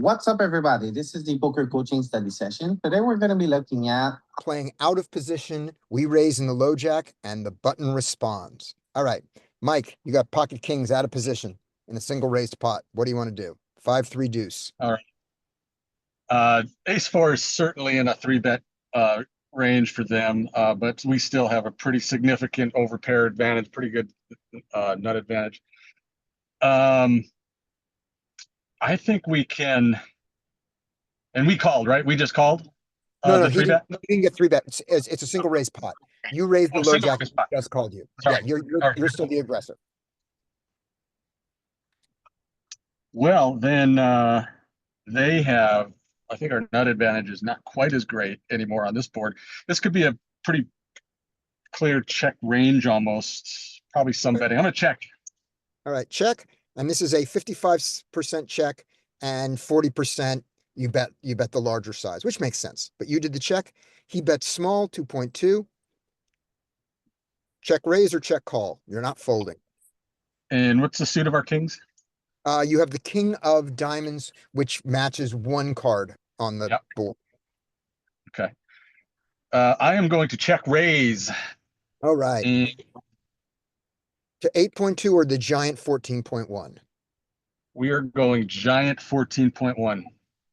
What's up, everybody? This is the poker coaching study session. Today, we're going to be looking at playing out of position. We raise in the low jack and the button responds. All right, Mike, you got pocket kings out of position in a single raised pot. What do you want to do? 5-3 deuce. All right. Ace four is certainly in a three bet range for them, but we still have a pretty significant overpair advantage, pretty good nut advantage. I think we can, and we called, right? We just called No, the three bet. he didn't get three bet. It's a single raised pot. You raised the low Single jack. raise pot. Just called you. Sorry. Yeah, you're still the aggressor. Well, then they have. I think our nut advantage is not quite as great anymore on this board. This could be a pretty clear check range almost. Probably some betting. I'm gonna check. All right, check. And this is a 55% check and 40% you bet the larger size, which makes sense. But you did the check. He bet small, 2.2. Check raise or check call. You're not folding. And what's the suit of our kings? You have the king of diamonds, which matches one card on the board. Okay. I am going to check raise. All right. To 8.2 or the giant 14.1? We are going giant 14.1.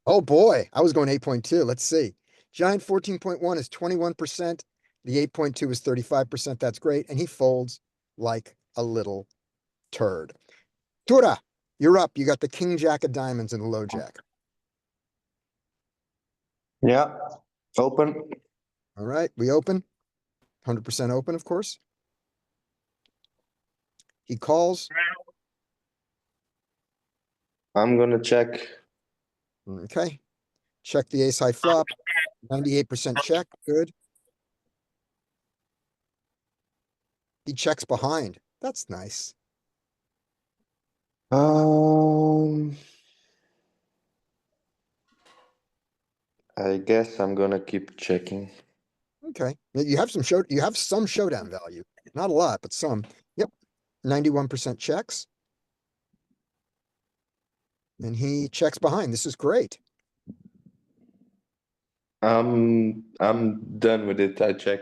Oh boy, I was going 8.2. Let's see. Giant 14.1 is 21%. The 8.2 is 35%. That's great. And he folds like a little turd. Tura, you're up. You got the king jack of diamonds and the low jack. Yeah, open. All right, we open. 100% open, of course. He calls. I'm gonna check. Okay. Check the ace high flop. 98% check. Good. He checks behind. That's nice. I guess I'm gonna keep checking. Okay. You have some showdown value. Not a lot, but some. Yep. 91% checks. And he checks behind. This is great. I'm done with it. I check.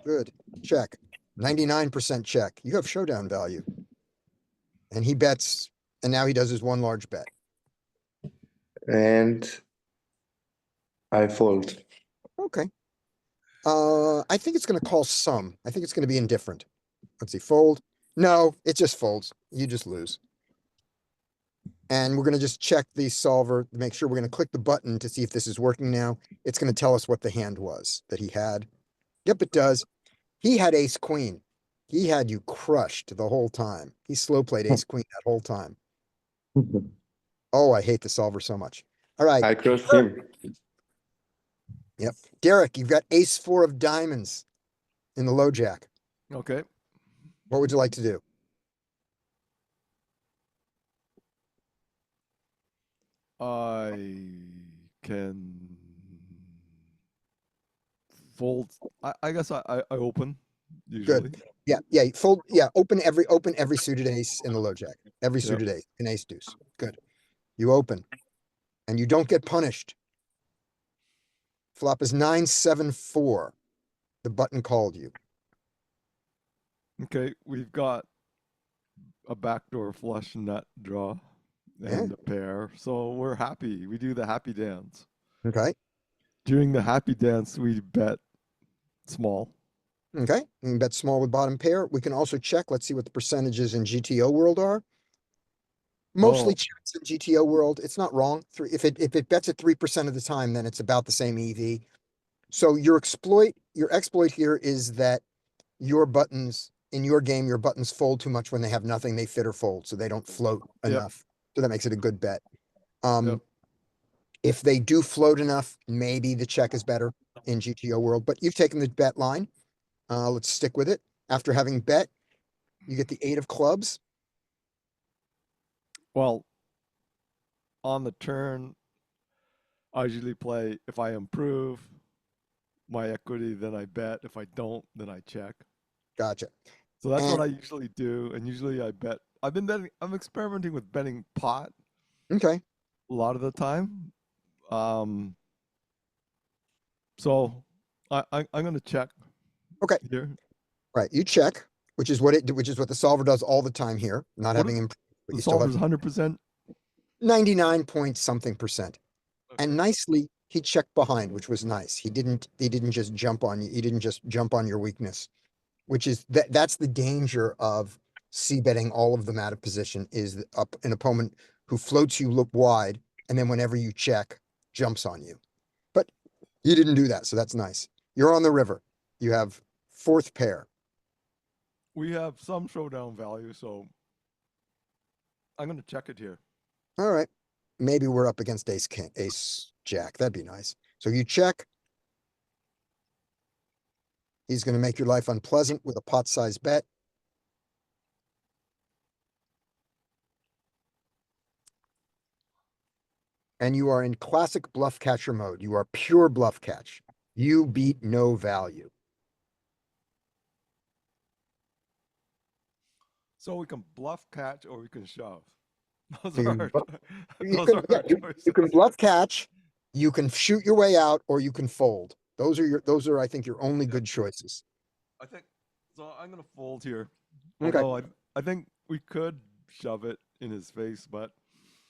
Good. Check. 99% check. You have showdown value. And he bets, and now he does his one large bet. And I fold. Okay. I think it's going to call some. I think it's going to be indifferent. Let's see. Fold. No, it just folds. You just lose. And we're going to just check the solver to make sure we're going to click the button to see if this is working now. It's going to tell us what the hand was that he had. Yep, it does. He had ace queen. He had you crushed the whole time. He slow played ace queen that whole time. Oh, I hate the solver so much. All right. I crushed him. Yep. Derek, you've got ace four of diamonds in the low jack. Okay. What would you like to do? I can fold. I guess I open usually. Good. Yeah, yeah. Fold. Yeah, open every suited ace in the low jack. Every suited ace, an ace deuce. Good. You open, and you don't get punished. Flop is 9-7-4. The button called you. Okay, we've got a backdoor flush nut draw and a pair, so we're happy. We do the happy dance. Okay. During the happy dance, we bet small. Okay. You can bet small with bottom pair. We can also check. Let's see what the percentages in GTO world are. Mostly checks in GTO world. It's not wrong. If it bets at 3% of the time, then it's about the same EV. So your exploit here is that your buttons in your game, your buttons fold too much when they have nothing. They fit or fold, so they don't float enough. So that makes it a good bet. If they do float enough, maybe the check is better in GTO world. But you've taken the bet line. Let's stick with it. After having bet, you get the 8 of clubs. Well, on the turn, I usually play, if I improve my equity, then I bet. If I don't, then I check. Gotcha. So that's what I usually do. And usually I bet. I'm experimenting with betting pot. Okay. a lot of the time. So I'm gonna check. Okay. Here. Right, you check, which is what the solver does all the time here, not What having is- improved, but The you still solver's have 100%. 99 point something percent. And Okay. nicely, he checked behind, which was nice. He didn't just jump on you. He didn't just jump on your weakness, which is that's the danger of c-betting all of them out of position is up an opponent who floats you look wide, and then whenever you check, jumps on you. But you didn't do that, so that's nice. You're on the river. You have fourth pair. We have some showdown value, so I'm gonna check it here. All right. Maybe we're up against ace jack. That'd be nice. So you check. He's going to make your life unpleasant with a pot-sized bet. And you are in classic bluff catcher mode. You are pure bluff catch. You beat no value. So we can bluff catch or we can shove. Those You are can our, bluff- You those can, are yeah, our you can choices. bluff catch, you can shoot your way out, or you can fold. Those are, I think, your only good choices. I think so. I'm gonna fold here. Okay. Although I think we could shove it in his face, but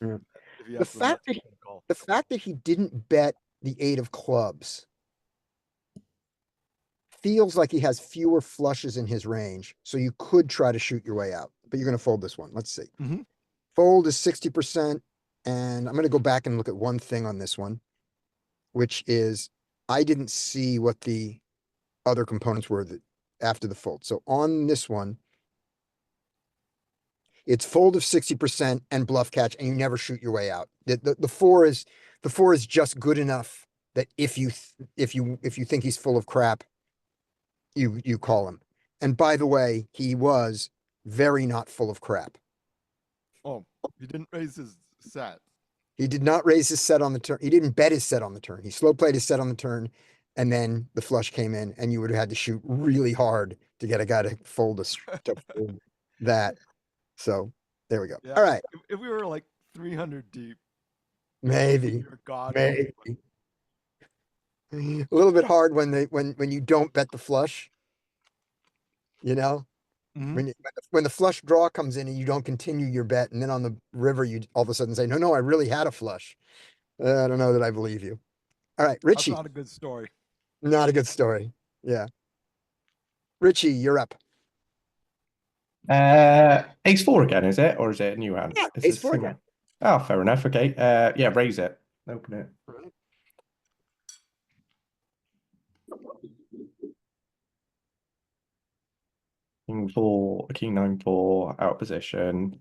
Yeah. if he The has the fact nuts, that we can call. the fact that he didn't bet the 8 of clubs feels like he has fewer flushes in his range, so you could try to shoot your way out, but you're going to fold this one. Let's see. Mhm. Fold is 60%, and I'm going to go back and look at one thing on this one, which is I didn't see what the other components were after the fold. So on this one, it's fold of 60% and bluff catch, and you never shoot your way out. The four is just good enough that if you think he's full of crap, you call him. And by the way, he was very not full of crap. Oh, he didn't raise his set. He did not raise his set on the turn. He didn't bet his set on the turn. He slow played his set on the turn, and then the flush came in, and you would have had to shoot really hard to get a guy to fold to fold that. So there we go. Yeah. All right, If we were like 300 deep, maybe, you're God. maybe. A little bit hard when you don't bet the flush, you know? Mhm. When the flush draw comes in and you don't continue your bet, and then on the river you all of a sudden say, no, I really had a flush. I don't know that I believe you. All right, That's Richie, not a good story. not a good story. Yeah. Richie, you're up. Ace four again, is it? Or is it a new hand? Yeah, Is ace it four single? again. Oh, fair enough. Okay. Yeah, raise it. Open it. King 9-4, out of position.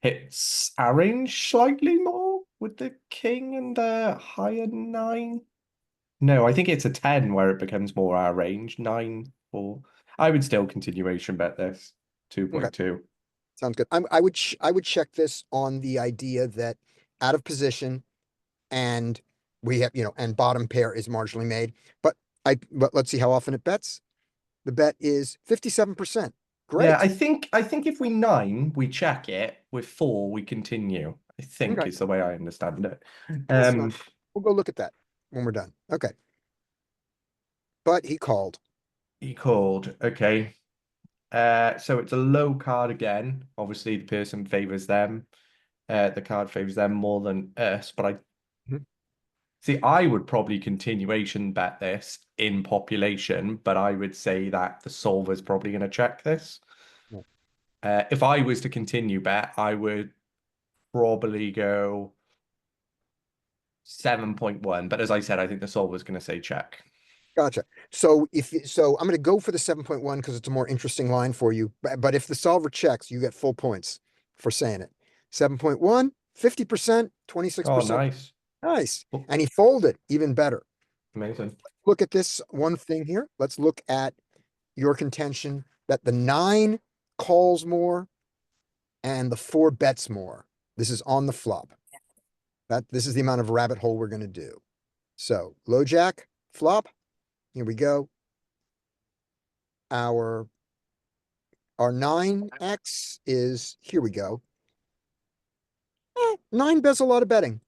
Hits our range slightly more with the king and the higher 9. No, I think it's a 10 where it becomes more our range. 9-4. I would still continuation bet this. 2.2. Sounds good. I would check this on the idea that out of position and we have, and bottom pair is marginally made, but let's see how often it bets. The bet is 57%. Great. Yeah, I think if we 9, we check it. With 4, we continue. I think Okay. is the way I understand it. That's fine. We'll go look at that when we're done. Okay. But he called. He called. Okay. So it's a low card again. Obviously, the person favors them. The card favors them more than us. But I see. I would probably continuation bet this in population, but I would say that the solver's probably going to check this. If I was to continue bet, I would probably go 7.1. But as I said, I think the solver's going to say check. Gotcha. So I'm going to go for the 7.1 because it's a more interesting line for you. But if the solver checks, you get full points for saying it. 7.1, 50%, 26%. Oh, nice. Nice. Cool. And he folded, even better. Amazing. Look at this one thing here. Let's look at your contention that the 9 calls more and the 4 bets more. This is on the flop. This is the amount of rabbit hole we're going to do. So low jack, flop. Here we go. Our 9x is, here we go. 9 bets a lot of betting.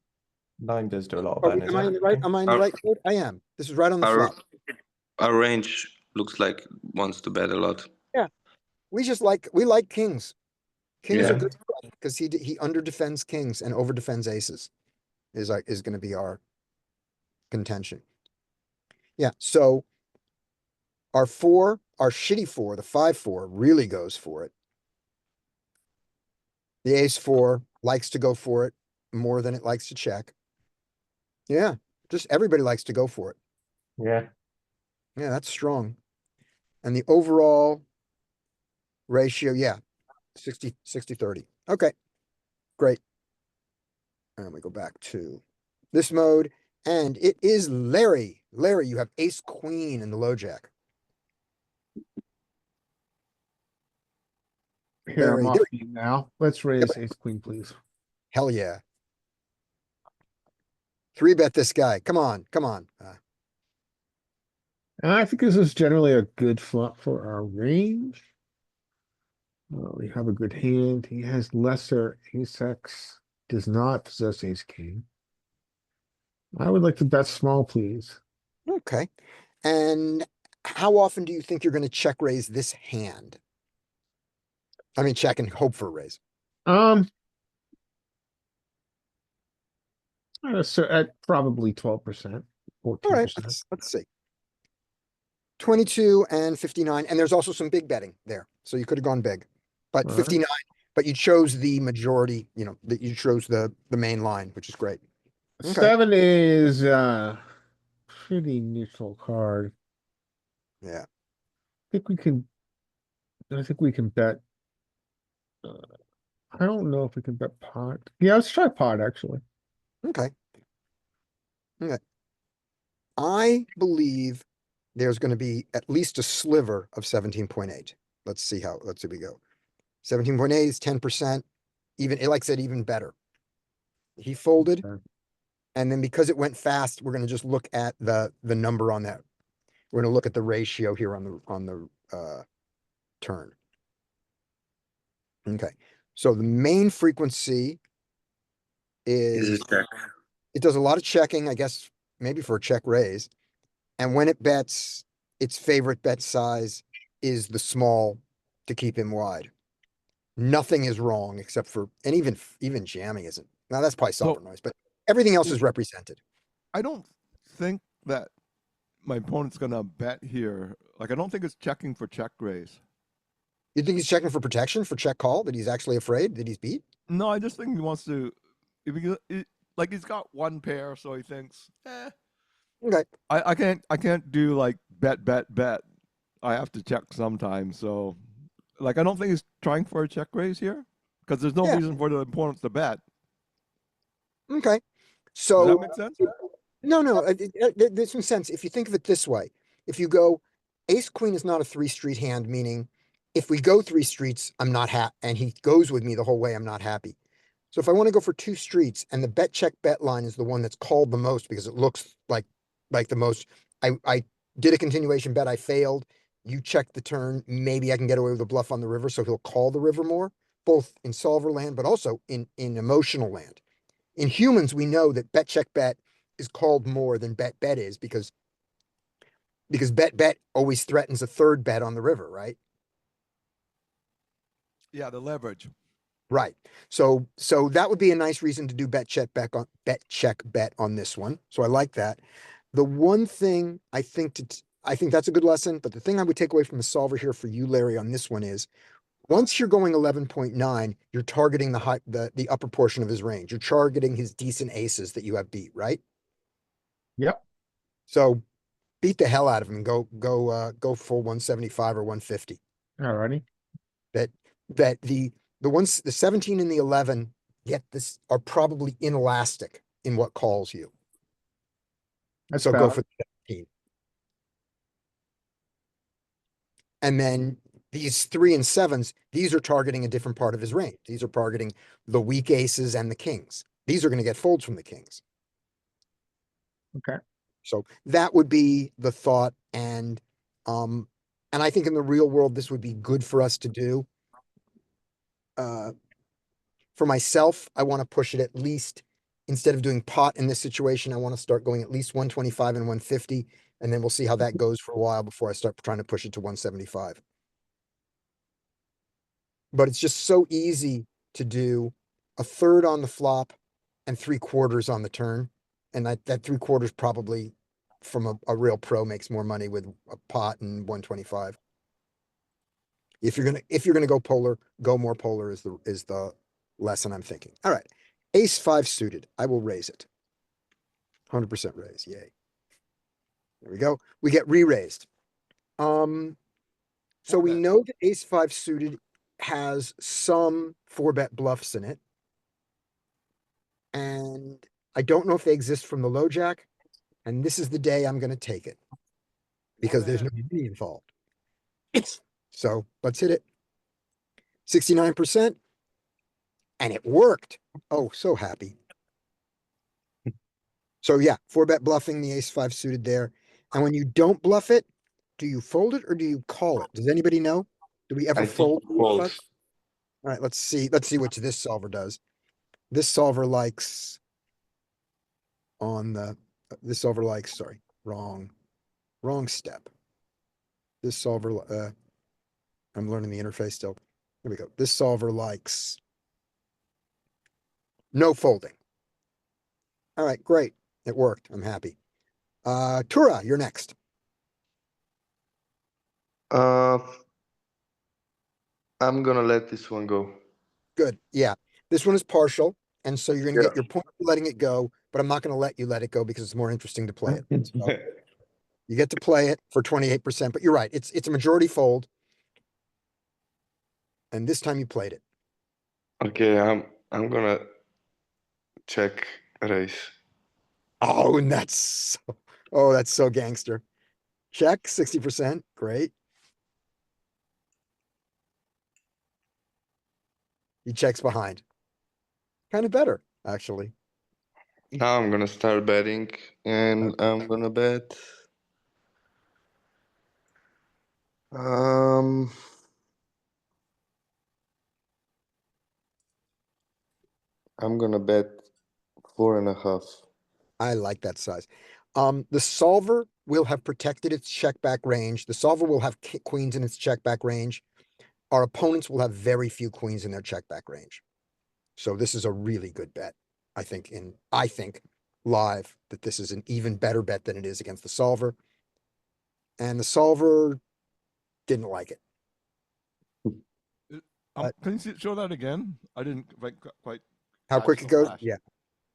Nine does do a lot of Oh, burn, is am I in it? the right? Okay. Am I in the right code? I am. This is right on the Our flop. our range looks like wants to bet a lot. We like kings. Kings are Yeah. good because he under defends kings and over defends aces. Is going to be our contention. Yeah. So our shitty four, the 5-4 really goes for it. The ace-4 likes to go for it more than it likes to check. Yeah, just everybody likes to go for it. Yeah. Yeah, that's strong. And the overall ratio, yeah, 60-30. Okay, great. And we go back to this mode, and it is Larry. Larry, you have ace queen in the low jack. Here, I'm Larry, off beat now. Let's raise but- ace queen, please. hell yeah. 3-bet this guy. Come on, come on. And I think this is generally a good flop for our range. We have a good hand. He has lesser ace X, does not possess ace king. I would like to bet small, please. Okay. And how often do you think you're going to check raise this hand? I mean, check and hope for a raise. So at probably 12%, All right, 14%. let's see. 22 and 59, and there's also some big betting there. So you could have gone big. But All right. 59, but you chose the majority, that you chose the main line, which is great. Okay. 7 is pretty neutral card. Yeah. I think we can bet. I don't know if we can bet pot. Yeah, let's try pot actually. Okay. Okay. I believe there's going to be at least a sliver of 17.8. Let's see we go. 17.8 is 10%. Even, like I said, even better. He folded. Okay. And then because it went fast, we're going to just look at the number on that. We're going to look at the ratio here on the turn. Okay. So the main frequency Is is it check? it does a lot of checking, I guess, maybe for a check raise. And when it bets, its favorite bet size is the small to keep him wide. Nothing is wrong except for, and even jamming isn't. Now that's probably solver noise, but everything else is represented. I don't think that my opponent's gonna bet here. Like, I don't think it's checking for check raise. You think he's checking for protection for check call, that he's actually afraid that he's beat? No, I just think he wants to. Like, he's got one pair, so he thinks, Okay. I can't do like bet. I have to check sometimes. So, like, I don't think he's trying for a check raise here because there's no Yeah. reason for the opponents to bet. Okay. Does So that make sense? no, there's some sense. If you think of it this way, if you go ace queen is not a 3-street hand, meaning if we go 3 streets, I'm not happy, and he goes with me the whole way, I'm not happy. So if I want to go for 2 streets and the bet check bet line is the one that's called the most because it looks like the most, I did a continuation bet, I failed. You check the turn, maybe I can get away with a bluff on the river, so he'll call the river more, both in solver land, but also in emotional land. In humans, we know that bet check bet is called more than bet bet is because bet always threatens a third bet on the river, right? Yeah, the leverage. Right. So that would be a nice reason to do bet check bet on this one. So I like that. The one thing I think that's a good lesson, but the thing I would take away from the solver here for you, Larry, on this one is once you're going 11.9, you're targeting the upper portion of his range. You're targeting his decent aces that you have beat, right? Yep. So beat the hell out of him and go full 175 or 150. Alrighty. That the 17 and the 11 are probably inelastic in what calls you. That's So go valid. for the 17. And then these 3 and 7s, these are targeting a different part of his range. These are targeting the weak aces and the kings. These are going to get folds from the kings. Okay. So that would be the thought. And I think in the real world, this would be good for us to do. For myself, I want to push it at least instead of doing pot in this situation, I want to start going at least 125 and 150, and then we'll see how that goes for a while before I start trying to push it to 175. But it's just so easy to do a third on the flop and 3/4 on the turn. And that 3/4 probably from a real pro makes more money with a pot and 125. If you're gonna go polar, go more polar is the lesson I'm thinking. All right. Ace 5 suited. I will raise it. 100% raise. Yay. There we go. We get re-raised. So we bet. know that ace 5 suited has some 4-bet bluffs in it. And I don't know if they exist from the low jack. And this is the day I'm going to take it. Because there's no money involved. So let's hit it. 69%. And it worked. Oh, so happy. So yeah, 4-bet bluffing the ace 5 suited there. And when you don't bluff it, do you fold it or do you call it? Does anybody know? Do we ever I fold? think fold. All right, let's see. Let's see what this solver does. This solver likes sorry, wrong step. This solver, I'm learning the interface still. Here we go. This solver likes no folding. All right, great. It worked. I'm happy. Tura, you're next. I'm gonna let this one go. Good. Yeah. This one is partial. And so you're going to Yeah. get your point for letting it go, but I'm not going to let you let it go because it's more interesting to play it. So you get to play it for 28%, but you're right. It's a majority fold. And this time you played it. Okay, I'm gonna check raise. Oh, and that's so gangster. Check 60%. Great. He checks behind. Kind of better, actually. Now I'm gonna start betting, and I'm gonna bet. Um, I'm gonna bet 4.5. I like that size. The solver will have protected its check back range. The solver will have queens in its check back range. Our opponents will have very few queens in their check back range. So this is a really good bet. I think live that this is an even better bet than it is against the solver. And the solver didn't like it. Can you show that again? I didn't quite. How catch quick the it goes? flash. Yeah.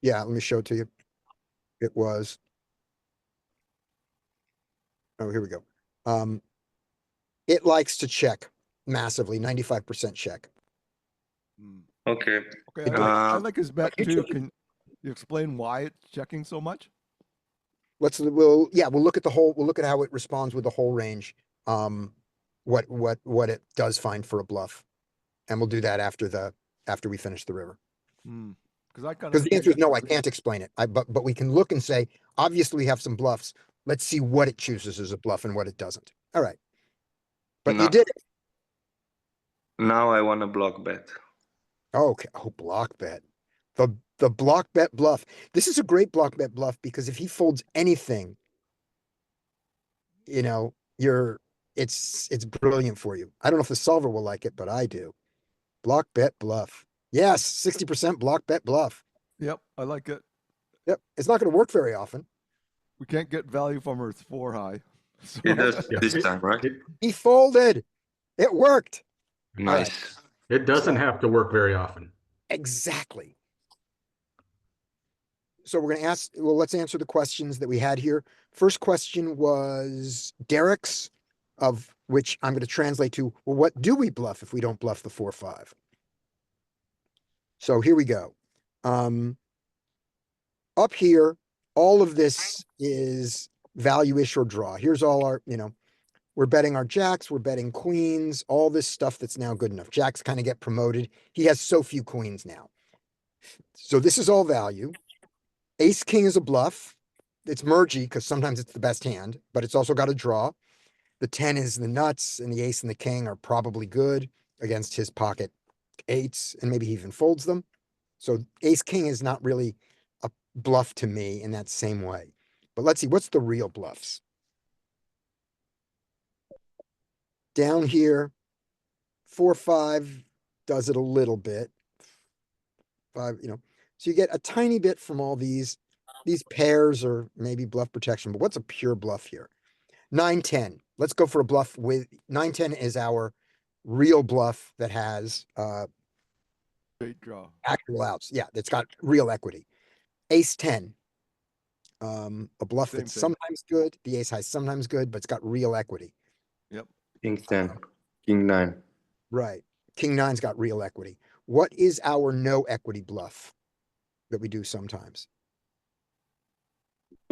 Yeah, let me show it to you. It was. Oh, here we go. It likes to check massively, 95% check. Hmm. Okay. Okay, It I does. like his bet too. Can you explain why it's checking so much? We'll look at we'll look at how it responds with the whole range. What it does find for a bluff. And we'll do that after we finish the river. Because I kind Because of the answer is no, I can't explain it. But we can look and say, obviously we have some bluffs. Let's see what it chooses as a bluff and what it doesn't. All right. But No. you did it. Now I wanna block bet. Okay. Oh, block bet. The block bet bluff. This is a great block bet bluff because if he folds anything, it's brilliant for you. I don't know if the solver will like it, but I do. Block bet bluff. Yes, 60% block bet bluff. Yep, I like it. Yep. It's not going to work very often. We can't get value from her. It's 4 high. So It does Yeah, this time, right? He folded. It worked. Nice. it doesn't have to work very often. Exactly. So we're going to let's answer the questions that we had here. First question was Derek's, of which I'm going to translate to, well, what do we bluff if we don't bluff the 4-5? So here we go. Up here, all of this is value-ish or draw. Here's all our, we're betting our jacks, we're betting queens, all this stuff that's now good enough. Jacks kind of get promoted. He has so few queens now. So this is all value. Ace king is a bluff. It's mergy because sometimes it's the best hand, but it's also got a draw. The 10 is the nuts, and the ace and the king are probably good against his pocket eights, and maybe he even folds them. So ace king is not really a bluff to me in that same way. But let's see, what's the real bluffs? Down here, 4-5 does it a little bit. 5, so you get a tiny bit from all these pairs or maybe bluff protection, but what's a pure bluff here? 9-10, let's go for a bluff with 9-10 is our real bluff that has Straight draw. actual outs. Yeah, it's got real equity. Ace-10, a bluff Same that's thing. sometimes good. The ace high is sometimes good, but it's got real equity. Yep. King 10, King 9, Right. King 9's got real equity. What is our no equity bluff that we do sometimes?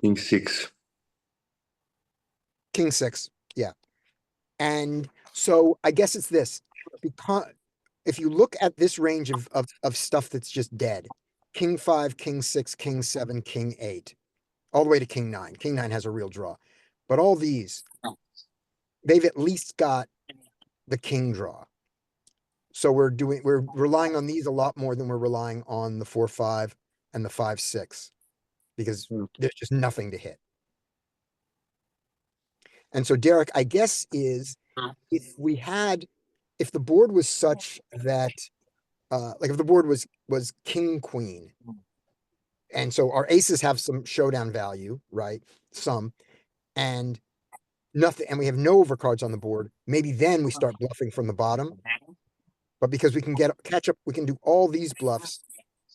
King 6. King 6, yeah. And so I guess it's this, because if you look at this range of stuff that's just dead, King 5, King 6, King 7, King 8, all the way to King 9. King 9 has a real draw. But all these, they've at least got the king draw. So we're relying on these a lot more than we're relying on the 4-5 and the 5-6, because there's just nothing to hit. And so Derek, I guess is if the board was such that, like if the board was king, queen, and so our aces have some showdown value, right? Some, and nothing, and we have no overcards on the board, maybe then we start bluffing from the bottom. But because we can catch up, we can do all these bluffs.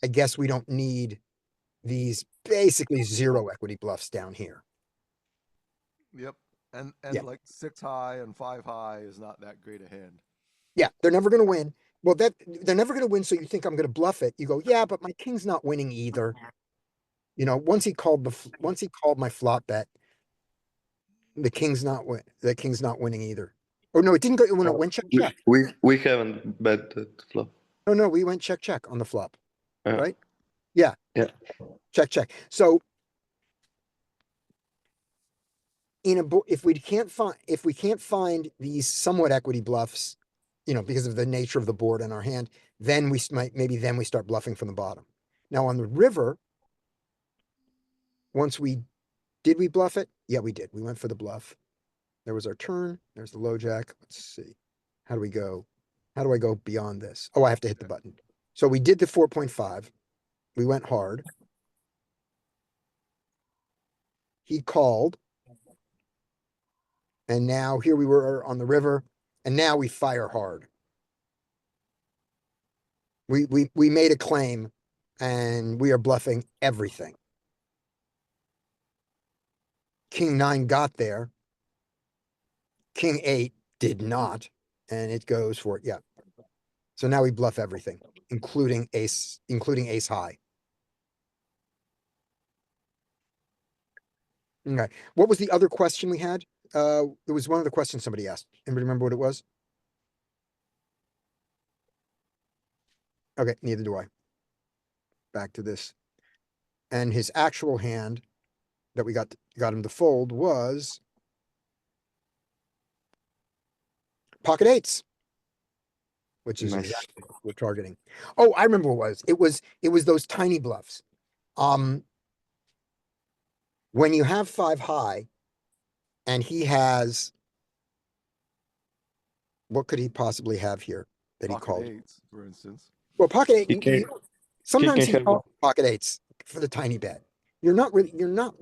I guess we don't need these basically zero equity bluffs down here. Yep. And Yeah. like 6 high and 5 high is not that great a hand. Yeah, they're never going to win. Well, they're never going to win. So you think I'm going to bluff it? You go, yeah, but my king's not winning either. Once he called my flop bet, the king's not winning either. Oh no, it didn't go when it went check check. We haven't bet that flop. Oh no, we went check check on the flop, Yeah. right? Yeah. Yeah. Check check. So if we can't find these somewhat equity bluffs, because of the nature of the board and our hand, then we start bluffing from the bottom. Now on the river, did we bluff it? Yeah, we did. We went for the bluff. There was our turn. There's the low jack. Let's see. How do we go? How do I go beyond this? Oh, I have to hit the button. So we did the 4.5. We went hard. He called. And now here we were on the river, and now we fire hard. We made a claim, and we are bluffing everything. King 9 got there. King 8 did not, and it goes for it. Yeah. So now we bluff everything, including ace high. Okay. What was the other question we had? There was one other question somebody asked. Anybody remember what it was? Okay, neither do I. Back to this. And his actual hand that we got him to fold was pocket eights, which is Nice. exactly what we're targeting. Oh, I remember what it was. It was those tiny bluffs. When you have 5 high and he has, what could he possibly have here that he Pocket called? 8s, for instance. Well, pocket eight, He can- sometimes he he can calls pocket eights for the tiny bet. You're not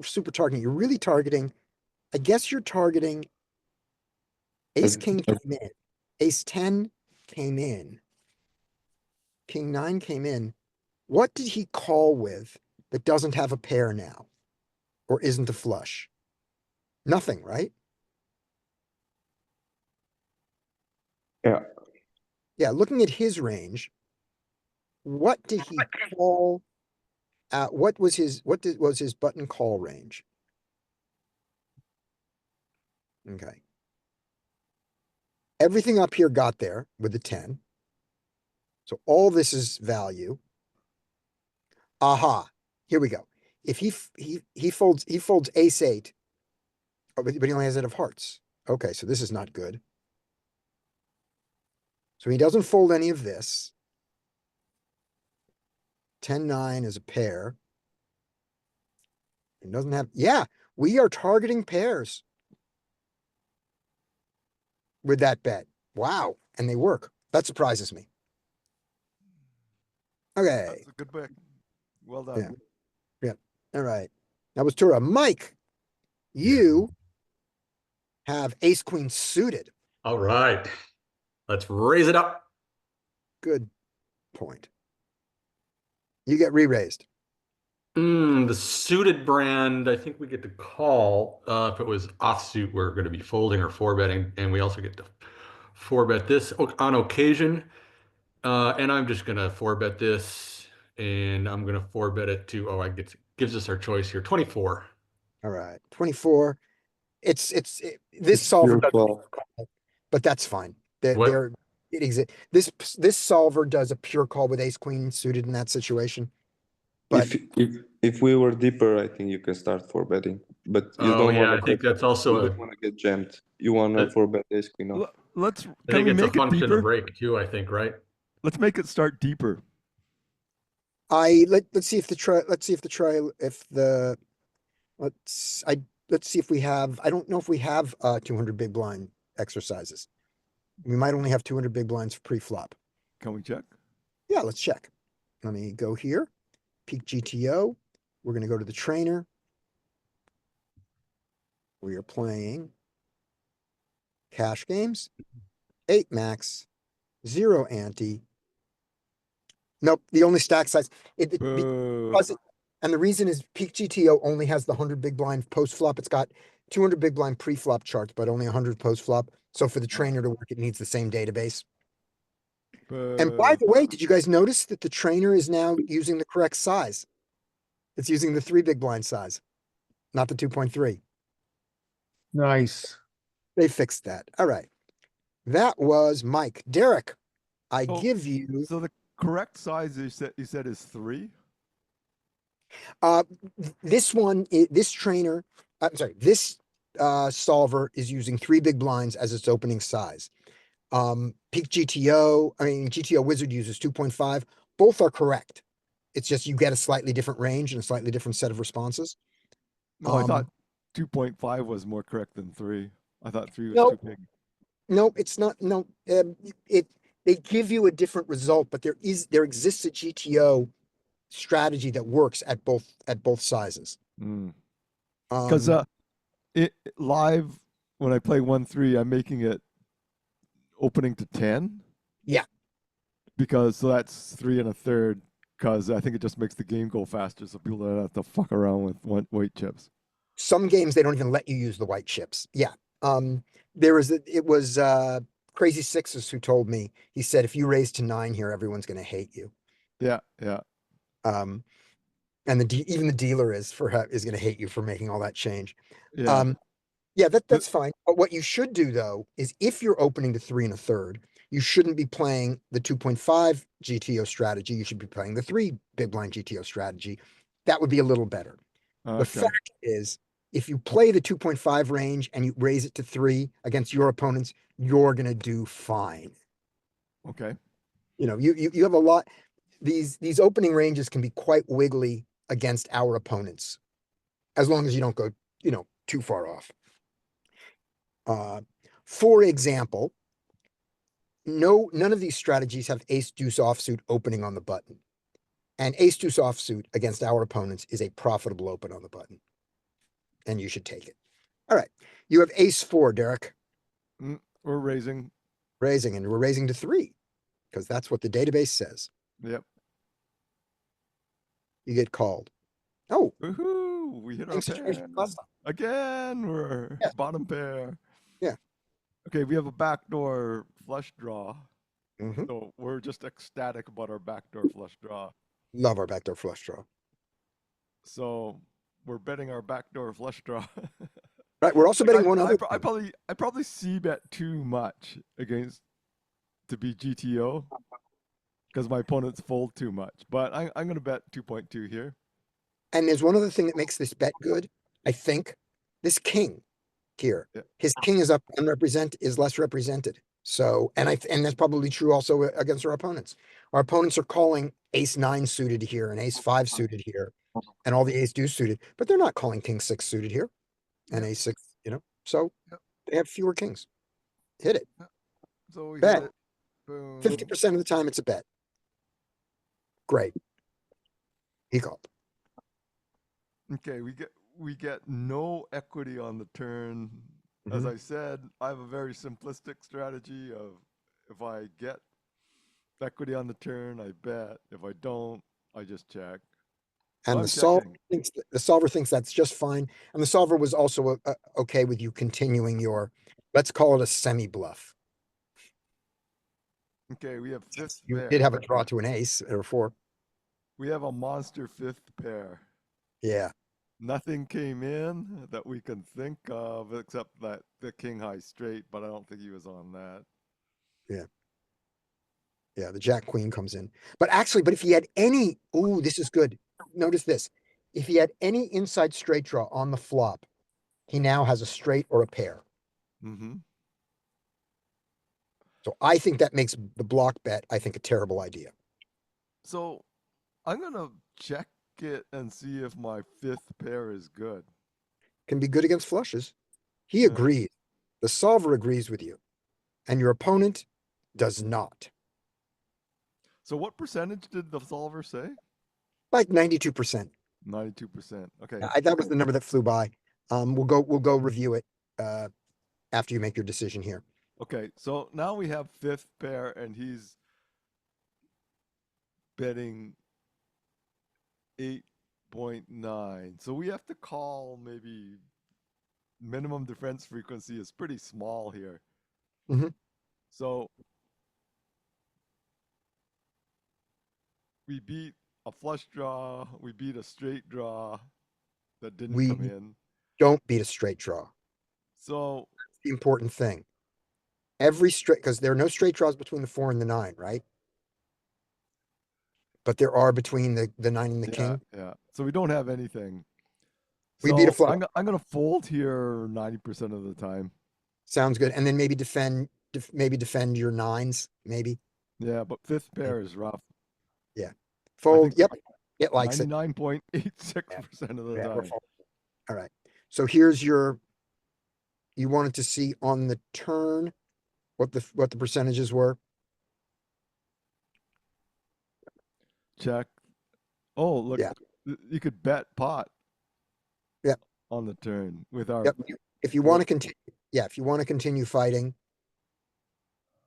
super targeting. You're really targeting, I guess you're targeting ace king came in, ace 10 came in, King 9 came in. What did he call with that doesn't have a pair now or isn't a flush? Nothing, right? Yeah. Yeah, looking at his range, what did he call? What was his button call range? Okay. Everything up here got there with the 10. So all this is value. Aha. Here we go. If he folds ace 8, but he only has 8 of hearts. Okay, so this is not good. So he doesn't fold any of this. 10-9 is a pair. It doesn't have, yeah, we are targeting pairs. With that bet. Wow, and they work. That surprises me. Okay, That's a good pick. Well done. all right. That was Tura. Mike, you have ace queen suited. All right. Let's raise it up. Good point. You get re-raised. The suited brand, I think we get to call. If it was offsuit, we're going to be folding or four betting, and we also get to four bet this on occasion. And I'm just going to four bet this, and I'm going to four bet it to. Oh, I get gives us our choice here. 24. All right, 24. This It's solver pure doesn't, call. but that's fine. What? It exists. This solver does a pure call with ace queen suited in that situation. But If we were deeper, I think you can start for betting, but you Oh don't yeah, want I think that's also to get jammed. You want to That- for bet ace queen off. Let's, I can think we it's a make it function of deeper? rake too. I think right. Let's make it start deeper. let's see if we have, I don't know if we have 200 big blind exercises. We might only have 200 big blinds pre-flop. Can we check? Yeah, let's check. Let me go here. PeakGTO. We're going to go to the trainer. We are playing cash games, 8 max, 0 ante. Nope, the only stack size. Boo. And the reason is PeakGTO only has the 100 big blind post flop. It's got 200 big blind pre-flop charts, but only 100 post flop. So for the trainer to work, it needs the same database. And by the way, did you guys notice that the trainer is now using the correct size? It's using the 3 big blind size, not the 2.3. Nice. They fixed that. All right. That was Mike. Derek, I Oh, give you So the correct size you said is 3? this one, this trainer, I'm sorry, this solver is using 3 big blinds as its opening size. GTO Wizard uses 2.5. Both are correct. It's just you get a slightly different range and a slightly different set of responses. No, I thought Um, 2.5 was more correct than 3. I thought 3 was Nope. too big. No, it's not. No, they give you a different result, but there exists a GTO strategy that works at both sizes. Because live, when I play 1-3, I'm making it opening to 10. Yeah. Because so that's 3 1/3. Because I think it just makes the game go faster, so people don't have to fuck around with white chips. Some games they don't even let you use the white chips. Yeah. It was Crazy Sixes who told me, he said, if you raise to 9 here, everyone's going to hate you. Yeah. And even the dealer is going to hate you for making all that change. Yeah. That's fine. But what you should do though, is if you're opening to 3 1/3, you shouldn't be playing the 2.5 GTO strategy. You should be playing the 3 big blind GTO strategy. That would be a little better. The Okay. fact is, if you play the 2.5 range and you raise it to 3 against your opponents, you're going to do fine. Okay. You know, you have a lot. These opening ranges can be quite wiggly against our opponents, as long as you don't go, too far off. For example, none of these strategies have ace deuce offsuit opening on the button. And ace deuce offsuit against our opponents is a profitable open on the button. And you should take it. All right. You have ace 4, Derek. We're raising. And we're raising to 3 because that's what the database says. Yep. You get called. Oh, Woohoo! We hit our same situation pair. last time. Again, we're Yeah. bottom pair. Yeah. Okay, we have a backdoor flush draw. Mhm. So we're just ecstatic about our backdoor flush draw. Love our backdoor flush draw. So we're betting our backdoor flush draw. Right. We're also betting one I other. probably see bet too much against to be GTO because my opponents fold too much. But I'm gonna bet 2.2 here. And there's one other thing that makes this bet good. I think this king here, Yeah. his king is less represented. So, and that's probably true also against our opponents. Our opponents are calling ace 9 suited here and ace 5 suited here. and all the ace deuce suited, but they're not calling king six suited here. And ace six, so Yep. they have fewer kings. Hit it. So we Bet. hit it. Boom. 50% of the time it's a bet. Great. He called. Okay, we get no equity on the turn. As Mhm. I said, I have a very simplistic strategy of if I get equity on the turn, I bet. If I don't, I just check. So And I'm the solver checking. thinks that's just fine. And the solver was also okay with you continuing your, let's call it a semi bluff. Okay, we have fifth You pair. did have a draw to an ace or four. We have a monster fifth pair. Yeah. Nothing came in that we can think of except that the king high straight, but I don't think he was on that. Yeah, the jack queen comes in. But if he had any, ooh, this is good. Notice this. If he had any inside straight draw on the flop, he now has a straight or a pair. Mm-hmm. So I think that makes the block bet, I think, a terrible idea. So I'm gonna check it and see if my fifth pair is good. Can be good against flushes. He Yeah. agrees. The solver agrees with you. And your opponent does not. So what percentage did the solver say? Like 92%. 92%. Okay. That was the number that flew by. We'll go review it after you make your decision here. Okay. So now we have fifth pair and he's betting 8.9. So we have to call maybe minimum defense frequency is pretty small here. Mhm. So we beat a flush draw, we beat a straight draw that didn't We come in. don't beat a straight draw. So The important thing. Every straight, because there are no straight draws between the 4 and the 9, right? But there are between the 9 and the king. yeah. So we don't have anything. We beat a So flop. I'm gonna fold here 90% of the time. Sounds good. And then maybe defend your nines, maybe. Yeah, but fifth pair is rough. Fold. think Yep. It likes it. 99.86% of the Yeah, we're time. folding. All right. So here's you wanted to see on the turn what the percentages were. Check. Oh, look, Yeah. you could bet pot. Yep. On the turn with our. Yep. If you want to continue, if you want to continue fighting,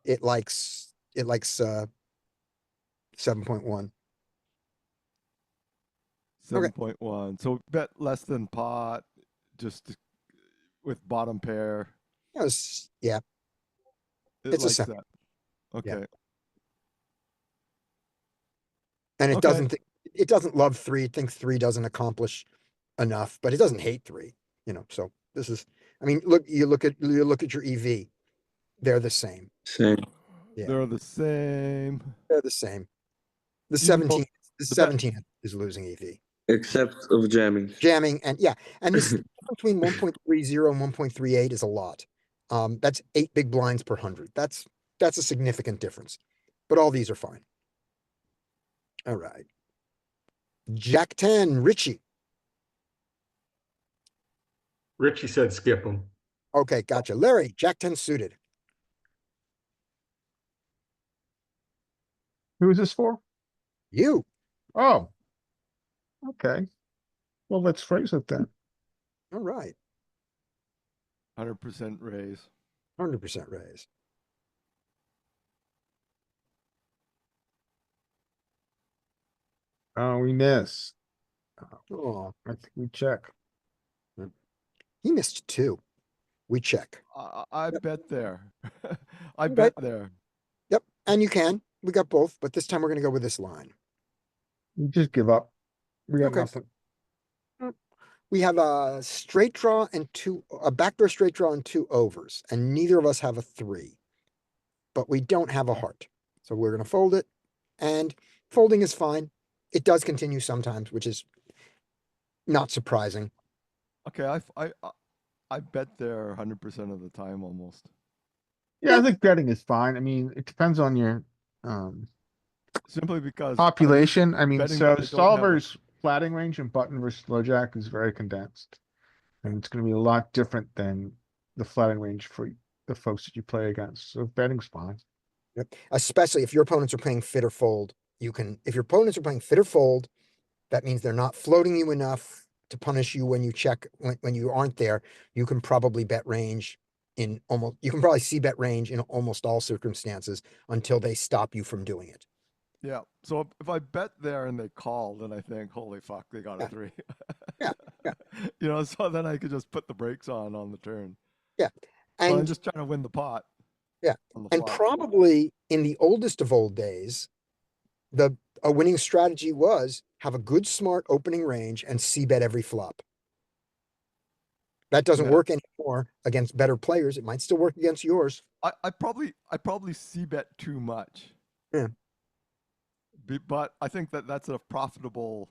it likes 7.1. 7.1. So bet less than pot, with bottom pair. Yeah. It It's a likes seven. that. Okay. And it Okay. doesn't love 3. It thinks 3 doesn't accomplish enough, but it doesn't hate 3, so this is, you look at your EV. They're the same. Same. Yeah. They're the same. They're the same. The Even though 17, the the bet- 17 is losing EV. Except of jamming. Jamming and this between 1.30 and 1.38 is a lot. That's 8 big blinds per 100. That's a significant difference. But all these are fine. All right. Jack 10, Richie. Richie said skip him. Okay, gotcha. Larry, Jack 10 suited. Who is this for? You. Oh. Okay. Well, let's phrase it then. All right. 100% raise. 100% raise. Oh, we miss. Oh, I think we check. he missed 2. We check. I bet there. I Okay. bet there. Yep. And you can. We got both, but this time we're going to go with this line. We just give up. We got Okay. nothing. We have a straight draw and a backdoor straight draw and 2 overs, and neither of us have a 3, but we don't have a heart. So we're going to fold it, and folding is fine. It does continue sometimes, which is not surprising. Okay, I bet there 100% of the time almost. Yeah, I think betting is fine. I mean, it depends on your Simply because population. I mean, betting so when I don't have a- solvers flatting range and button versus low jack is very condensed. And it's gonna be a lot different than the flatting range for the folks that you play against. So betting's fine. Yep. Especially if your opponents are playing fit or fold, you can, if your opponents are playing fit or fold, that means they're not floating you enough to punish you when you check, when you aren't there. You can probably bet range in almost, you can probably see bet range in almost all circumstances until they stop you from doing it. Yeah. So if I bet there and they call, then I think, holy fuck, they got a Yeah. 3. Yeah, yeah. You know, so then I could just put the brakes on the turn. Yeah. But I'm And just trying to win the pot. yeah, On the and flop. probably in the oldest of old days, a winning strategy was have a good smart opening range and c bet every flop. That doesn't Yeah. work anymore against better players. It might still work against yours. I probably c bet too much. Yeah. But I think that's a profitable.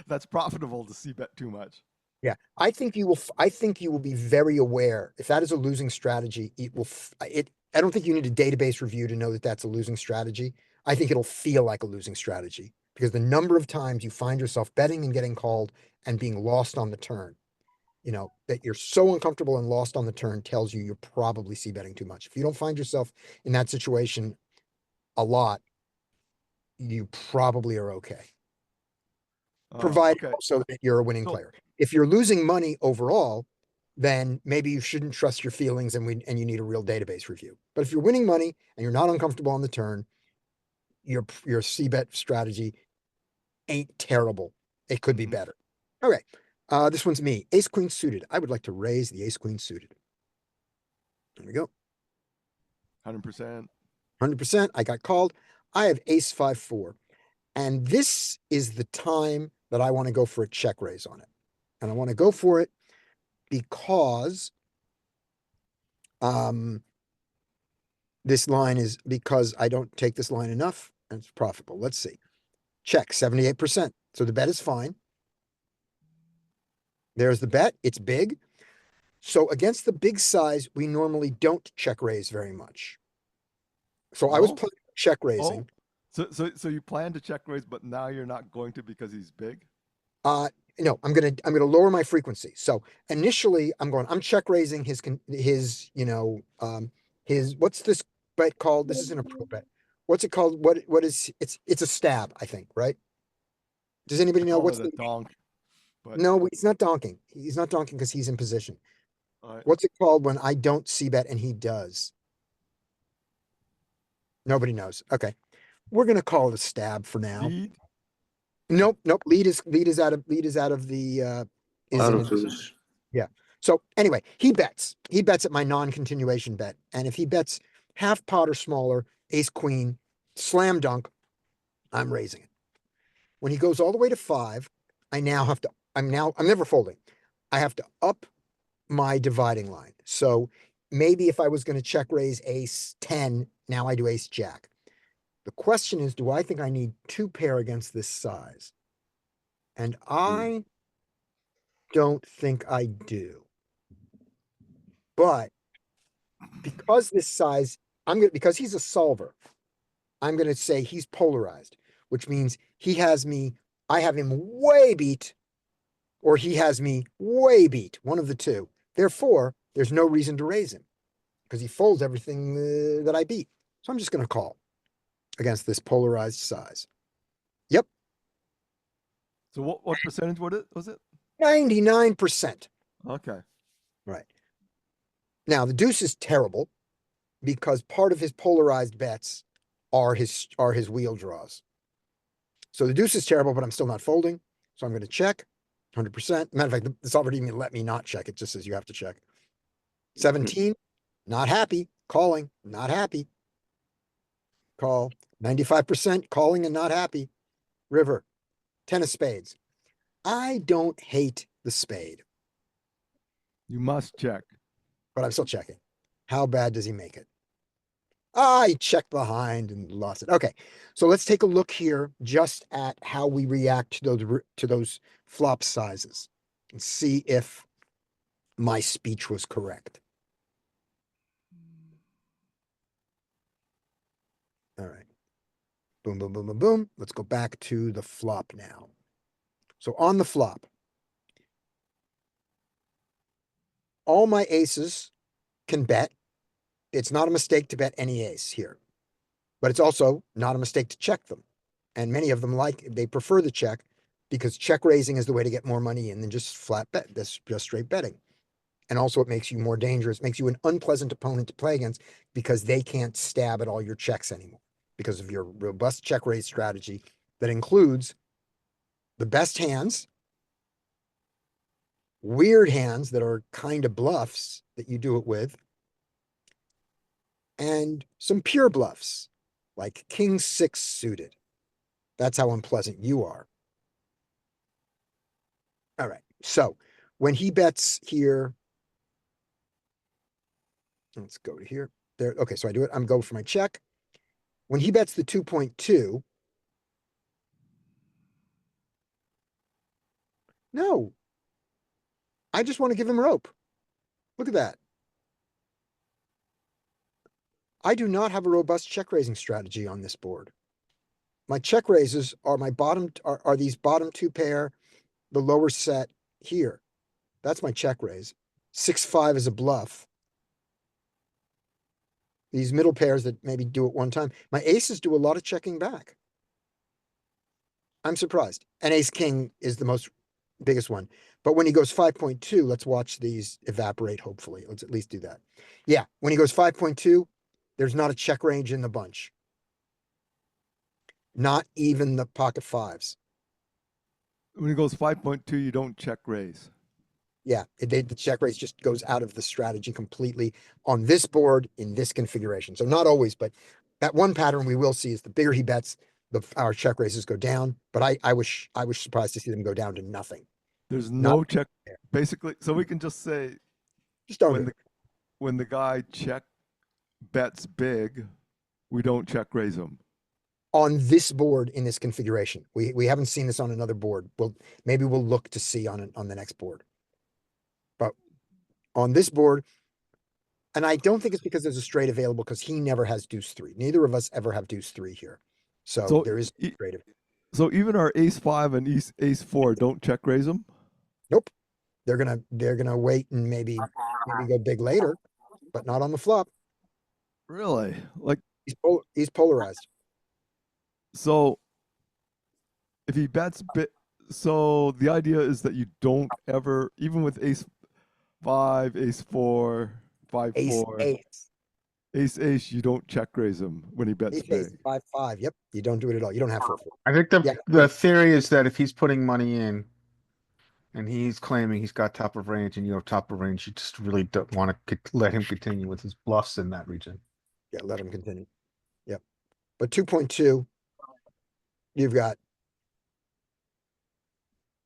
That's profitable to c bet too much. Yeah, I think you will. I think you will be very aware if that is a losing strategy. It will. I don't think you need a database review to know that that's a losing strategy. I think it'll feel like a losing strategy because the number of times you find yourself betting and getting called and being lost on the turn, you know, that you're so uncomfortable and lost on the turn tells you you're probably c betting too much. If you don't find yourself in that situation a lot, you probably are okay. Provided Okay. also that you're a winning So- player. If you're losing money overall, then maybe you shouldn't trust your feelings and you need a real database review. But if you're winning money and you're not uncomfortable on the turn, your c-bet strategy ain't terrible. It could be Mhm. better. Okay. This one's me. Ace queen suited. I would like to raise the ace queen suited. There we go. 100%. 100%. I got called. I have ace 5-4. And this is the time that I want to go for a check raise on it. And I want to go for it because this line is because I don't take this line enough and it's profitable. Let's see. Check 78%. So the bet is fine. There's the bet. It's big. So against the big size, we normally don't check raise very much. So I was No? playing check raising. So you plan to check raise, but now you're not going to because he's big? No, I'm gonna lower my frequency. So initially I'm check raising his what's this bet called? This isn't a pro bet. What's it called? What is it's a stab, I think, right? Does anybody know Call what's it a donk. But no, he's not donking. He's not donking because he's in position. all right. What's it called when I don't see bet and he does? Nobody knows. Okay. We're gonna call it a stab for now. Lead. Nope. Lead is out of the is Out in of a- those. So anyway, he bets. He bets at my non-continuation bet. And if he bets half pot or smaller, ace queen, slam dunk, I'm raising it. When he goes all the way to 5, I'm never folding. I have to up my dividing line. So maybe if I was going to check raise ace 10, now I do ace jack. The question is, do I think I need 2 pair against this size? And I don't think I do. But because this size, because he's a solver, I'm gonna say he's polarized, which means I have him way beat, or he has me way beat, one of the two. Therefore, there's no reason to raise him because he folds everything that I beat. So I'm just gonna call against this polarized size. Yep, So what percentage was it? 99%. Okay. Right. Now the deuce is terrible because part of his polarized bets are his wheel draws. So the deuce is terrible, but I'm still not folding. So I'm going to check 100%. Matter of fact, the solver didn't even let me not check. It just says you have to check. 17, not happy. Calling, not happy. Call. 95% calling and not happy. River. 10 of spades. I don't hate the spade, You must check. but I'm still checking. How bad does he make it? He checked behind and lost it. Okay, so let's take a look here just at how we react to those flop sizes and see if my speech was correct. All right. Boom, boom, boom, boom, boom. Let's go back to the flop now. So on the flop, all my aces can bet. It's not a mistake to bet any ace here, but it's also not a mistake to check them. And many of them they prefer the check because check raising is the way to get more money in than just flat bet. That's just straight betting. And also it makes you more dangerous, makes you an unpleasant opponent to play against because they can't stab at all your checks anymore because of your robust check raise strategy that includes the best hands, weird hands that are kind of bluffs that you do it with, and some pure bluffs like king six suited. That's how unpleasant you are. All right. So when he bets here, let's go to here. There. Okay. So I do it. I'm going for my check. When he bets the 2.2, no, I just want to give him rope. Look at that. I do not have a robust check raising strategy on this board. My check raises are my bottom are these bottom two pair, the lower set here. That's my check raise. 6-5 is a bluff. These middle pairs that maybe do it one time. My aces do a lot of checking back. I'm surprised. And ace king is the most biggest one. But when he goes 5.2, let's watch these evaporate, hopefully. Let's at least do that. Yeah, when he goes 5.2, there's not a check range in the bunch. Not even the pocket fives. When he goes 5.2, you don't check raise. Yeah, the check raise just goes out of the strategy completely on this board in this configuration. So not always, but that one pattern we will see is the bigger he bets, our check raises go down. But I was surprised to see them go down to nothing. There's Not no check. there. Basically, so we can just say Just don't when do the it. when the guy bets big, we don't check raise him. On this board in this configuration. We haven't seen this on another board. Maybe we'll look to see on the next board. But on this board, and I don't think it's because there's a straight available because he never has deuce three. Neither of us ever have deuce three here. So So there is e- straight. So even our ace five and ace four don't check raise them. Nope. They're gonna wait and maybe go big later, but not on the flop. Really? Like He's polarized. so if he bets bit, so the idea is that you don't ever, even with ace five, ace four, five Ace four, ace. ace, you don't check raise him when he bets Ace ace big. 5-5. Yep. You don't do it at all. You don't have 4-4. I think Yeah. the theory is that if he's putting money in and he's claiming he's got top of range and you have top of range, you just really don't want to let him continue with his bluffs in that region. Yeah, let him continue. Yep. But 2.2, you've got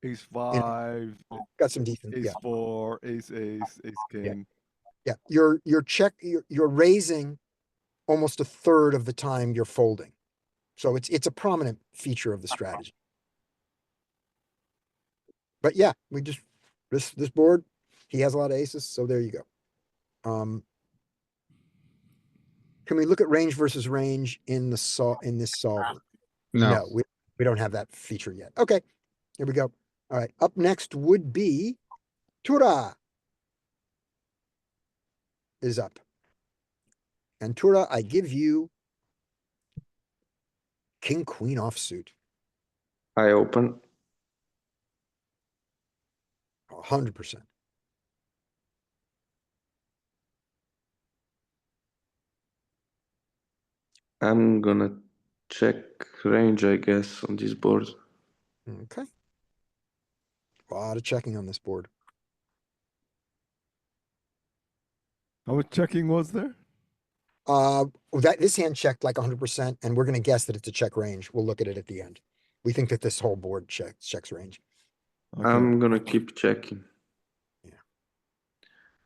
Ace five, got some decent. ace Yeah. four, ace king. Yeah. You're raising almost a third of the time you're folding. So it's a prominent feature of the strategy. But yeah, we just this board, he has a lot of aces, so there you go. Can we look at range versus range in this solver? No, we don't have that feature yet. Okay, here we go. All right, up next would be Tura is up. And Tura, I give you king queen offsuit. I open. 100%. I'm gonna check range, I guess, on this board. Okay. A lot of checking on this board. How much checking was there? This hand checked like 100%, and we're gonna guess that it's a check range. We'll look at it at the end. We think that this whole board checks range. Okay. I'm gonna keep checking. Yeah.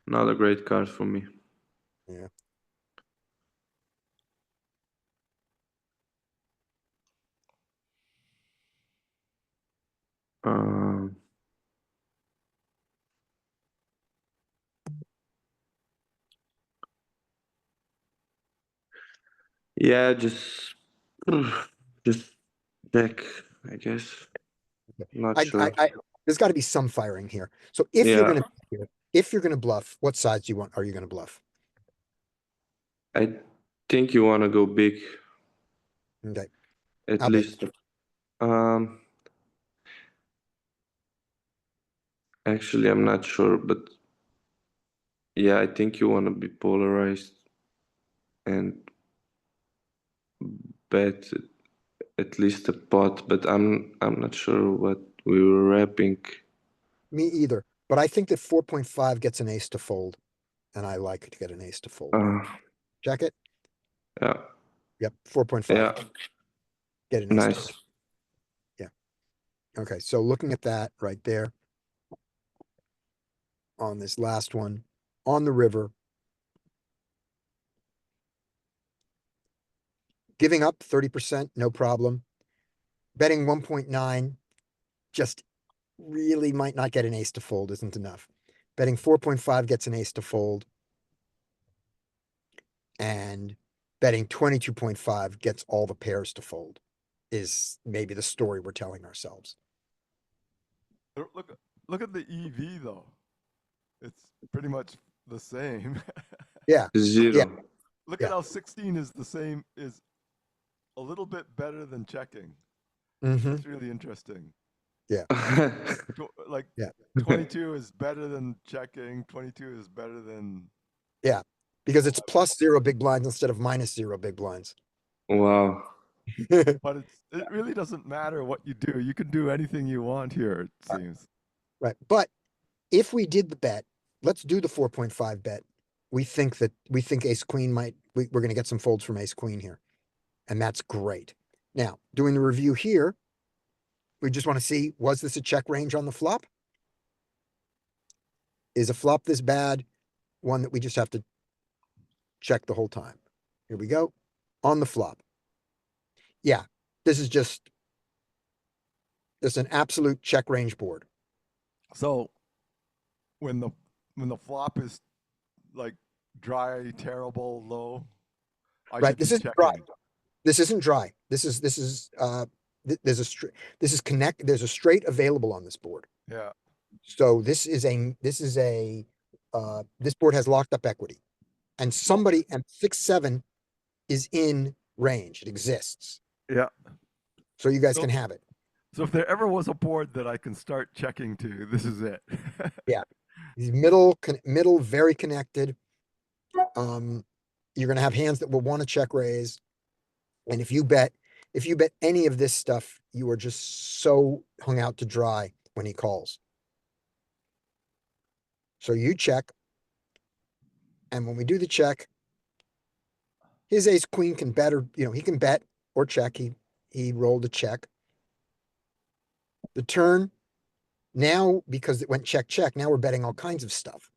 Not a great card for me. Yeah. Um, yeah, just Just check, I guess. Not sure. There's gotta be some firing here. So if you're Yeah. gonna, if you're gonna bluff, what sides are you gonna bluff? I think you wanna go big, Okay, at How big? least. Um, actually, I'm not sure, but yeah, I think you wanna be polarized and bet at least a pot, but I'm not sure what we were wrapping. Me either, but I think that 4.5 gets an ace to fold. And I like to get an ace to fold. Uh, Check it. yeah, Yep, 4.5. yeah, Get an ace to nice. fold. Okay, so looking at that right there. On this last one, on the river. Giving up 30%, no problem. Betting 1.9, just really might not get an ace to fold, isn't enough. Betting 4.5 gets an ace to fold. And betting 22.5 gets all the pairs to fold, is maybe the story we're telling ourselves. Look at the EV though. It's pretty much the same. Yeah, Zero. Look Yeah. at how 16 is the same, is a little bit better than checking. mm-hmm, That's really interesting. Like Yeah. 22 is better than checking. 22 is better than. because it's plus 0 big blinds instead of minus 0 big blinds. Wow. But it really doesn't matter what you do. You can do anything you want here, it seems. Right, but if we did the bet, let's do the 4.5 bet. We think ace queen we're gonna get some folds from ace queen here. And that's great. Now, doing the review here, we just want to see, was this a check range on the flop? Is a flop this bad one that we just have to check the whole time? Here we go. On the flop. Yeah, this is just an absolute check range board. So when the flop is like dry, terrible, low, I Right, should this be isn't dry. checking. This isn't dry. This is there's a straight available on this board. Yeah. So this board has locked up equity. And somebody and 6-7 is in range. It exists. Yeah. So you guys So- can have it. So if there ever was a board that I can start checking to, this is it. These middle, very connected. You're gonna have hands that will want to check raise. And if you bet any of this stuff, you are just so hung out to dry when he calls. So you check. And when we do the check, his ace queen can bet, or he can bet or check. He rolled a check. The turn, now, because it went check, check, now we're betting all kinds of stuff.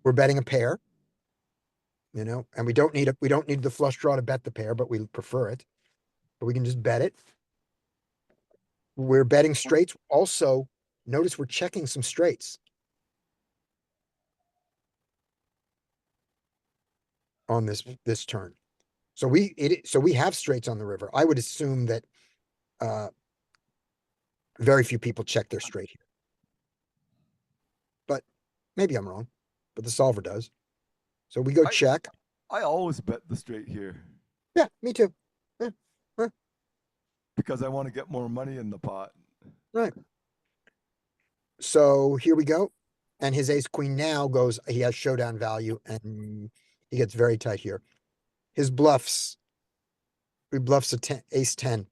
We're betting a pair, and we don't need the flush draw to bet the pair, but we prefer it. But we can just bet it. We're betting straights. Also, notice we're checking some straights on this turn. So we have straights on the river. I would assume that very few people check their straight here. But maybe I'm wrong. But the solver does. So we go check. I always bet the straight here Yeah, me too. because I want to get more money in the pot. Right. So here we go. And his ace queen now goes, he has showdown value and he gets very tight here. His bluffs, he bluffs ace 10.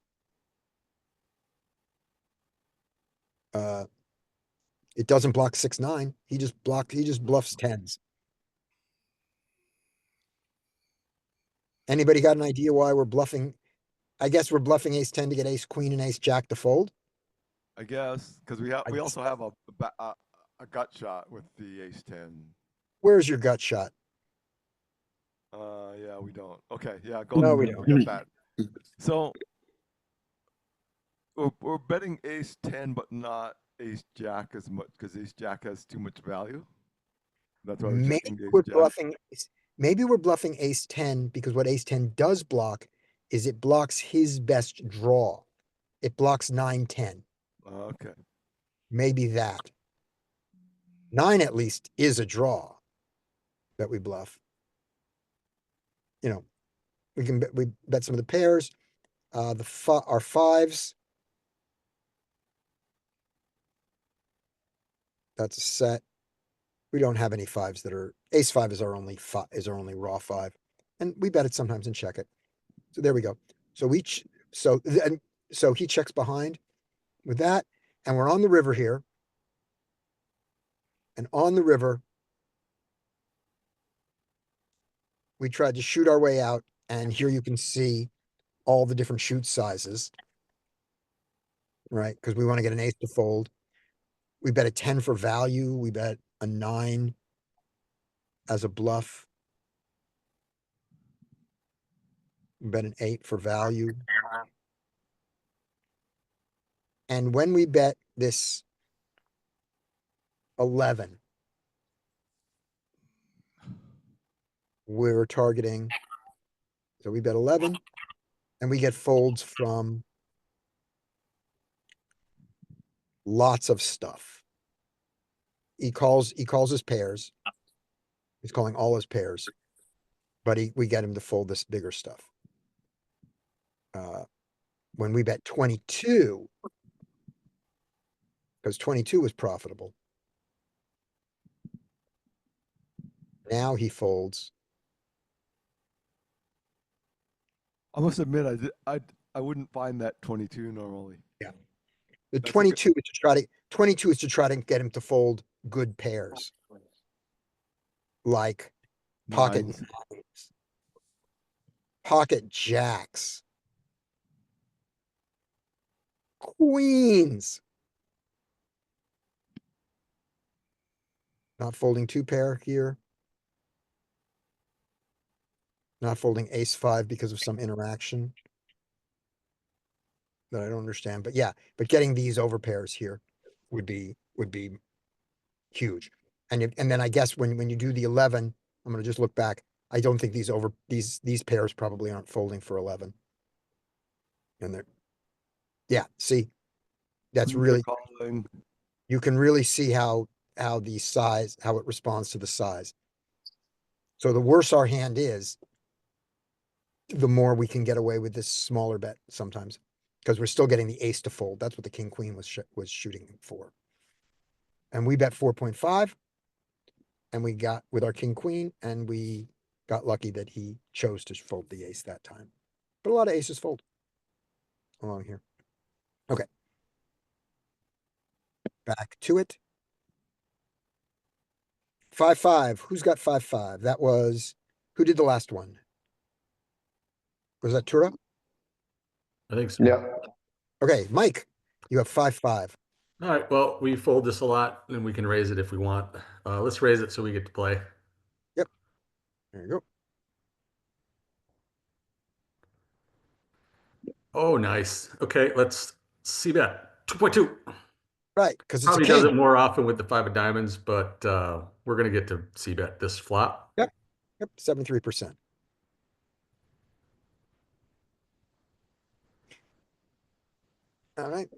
It doesn't block 6-9. He just bluffs tens. Anybody got an idea why we're bluffing? I guess we're bluffing ace 10 to get ace queen and ace jack to fold. I guess because we also have a gut shot with the ace 10. Where's your gut shot? Yeah, we don't. Okay, yeah, go. No, we Forget that. So we're betting ace 10, but not ace jack as much because ace jack has too much value. That's why we're Maybe checking ace we're jack. bluffing. Maybe we're bluffing ace 10 because what ace 10 does block is it blocks his best draw. It blocks 9-10. Okay. Maybe that. 9 at least is a draw that we bluff. You know, we bet some of the pairs. Our fives. That's a set. We don't have any fives that are ace five is our only raw five, and we bet it sometimes and check it. So there we go. So so he checks behind with that, and we're on the river here. And on the river, we tried to shoot our way out, and here you can see all the different shoot sizes, right? Because we want to get an ace to fold. We bet a 10 for value. We bet a 9 as a bluff. We bet an 8 for value. And when we bet this 11, we're targeting. So we bet 11 and we get folds from lots of stuff. He calls his pairs. He's calling all his pairs, but we get him to fold this bigger stuff. When we bet 22, because 22 was profitable. Now he folds. I must admit, I wouldn't find that 22 normally. Yeah. The That's a 22 is to try to 22 is to try to get him to fold good pairs. Like pocket Nines. nines, pocket jacks, queens. Not folding 2 pair here. Not folding ace 5 because of some interaction that I don't understand. But yeah, but getting these over pairs here would be huge. And then I guess when you do the 11, I'm gonna just look back. I don't think these pairs probably aren't folding for 11. And they're, yeah, see, that's Queens are really, calling. you can really see how the size, how it responds to the size. So the worse our hand is, the more we can get away with this smaller bet sometimes, because we're still getting the ace to fold. That's what the king queen was shooting for. And we bet 4.5, and we got with our king queen, and we got lucky that he chose to fold the ace that time. But a lot of aces fold along here. Okay. Back to it. 5-5. Who's got 5-5? That was, who did the last one? Was that Tura? I think so. Yeah. Okay, Mike, you have 5-5. All right, well, we fold this a lot and we can raise it if we want. Let's raise it so we get to play. There you go. Oh, nice. Okay, let's see that. 2.2. Right, because it's a Probably does it king. more often with the 5 of diamonds, but we're gonna get to see bet this flop. Yep, 73%. All right.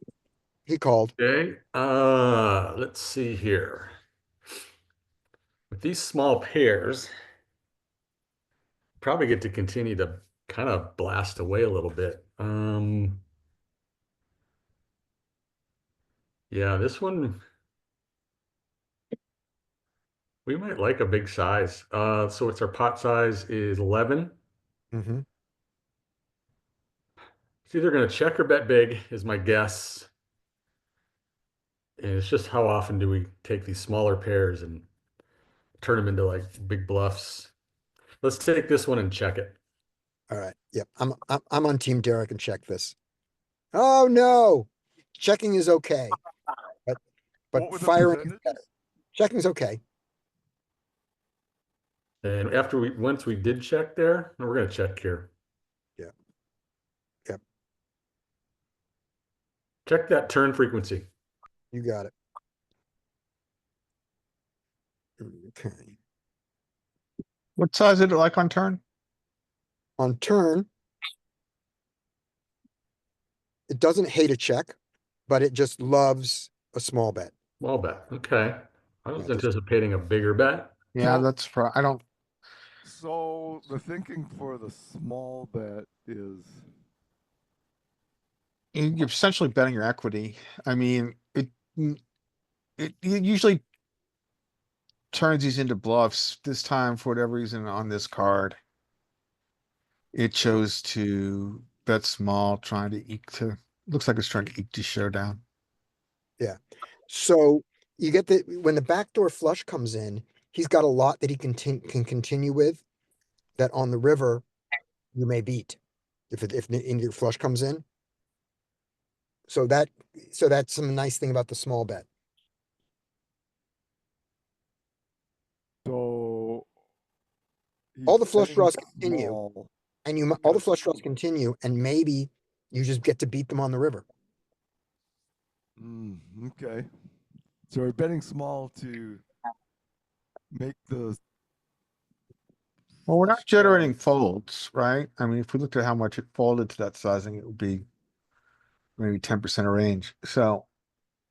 He called. Okay, let's see here. With these small pairs, probably get to continue to kind of blast away a little bit. Yeah, this one we might like a big size. So it's our pot size is 11. Mm-hmm. It's either going to check or bet big is my guess. And it's just how often do we take these smaller pairs and turn them into like big bluffs? Let's take this one and check it. All right. Yep. I'm on Team Derek and check this. Oh no. Checking is okay. But What were the firing is percentages? better. Checking is okay. And once we did check there, we're going to check here. Yeah. Yep. Check that turn frequency. You got it. Okay. What size is it like on turn? On turn, It doesn't hate a check, but it just loves a small bet. Small bet. Okay. I was Yeah, just- anticipating a bigger bet. Yeah, So- that's, I don't, So the thinking for the small bet is you're essentially betting your equity. I mean, it usually turns these into bluffs. This time, for whatever reason, on this card, it chose to bet small, trying to eke to, looks like it's trying to eke to showdown. So you get the, when the backdoor flush comes in, he's got a lot that he can continue with that on the river you may beat if the in your flush comes in. So that's some nice thing about the small bet. so. All he's the flush betting draws continue. small. And all the flush draws continue, and maybe you just get to beat them on the river. Okay. So we're betting small to make the Well, we're not flush generating draws- folds, right? I mean, if we looked at how much it folded to that sizing, it would be maybe 10% of range. So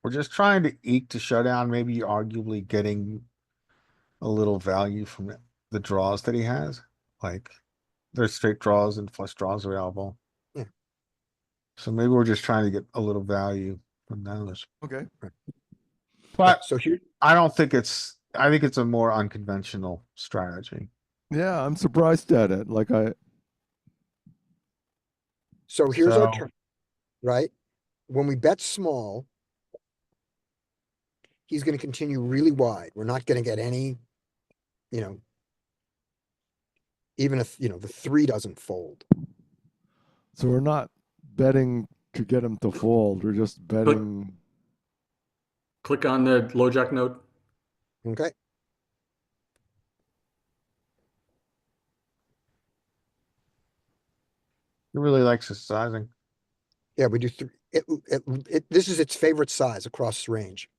we're just trying to eke to showdown, maybe arguably getting a little value from the draws that he has. Like there's straight draws and flush draws available. Yeah. So maybe we're just trying to get a little value from those. Okay. But So here, I don't think I think it's a more unconventional strategy. Yeah, I'm surprised at it. Like so here's our So- turn, right? When we bet small, he's going to continue really wide. We're not going to get any, you know, even if, the 3 doesn't fold. so we're not betting to get him to fold. We're just betting. Click on the low jack node. Okay. He really likes his sizing. Yeah, we do 3. This is its favorite size across the range.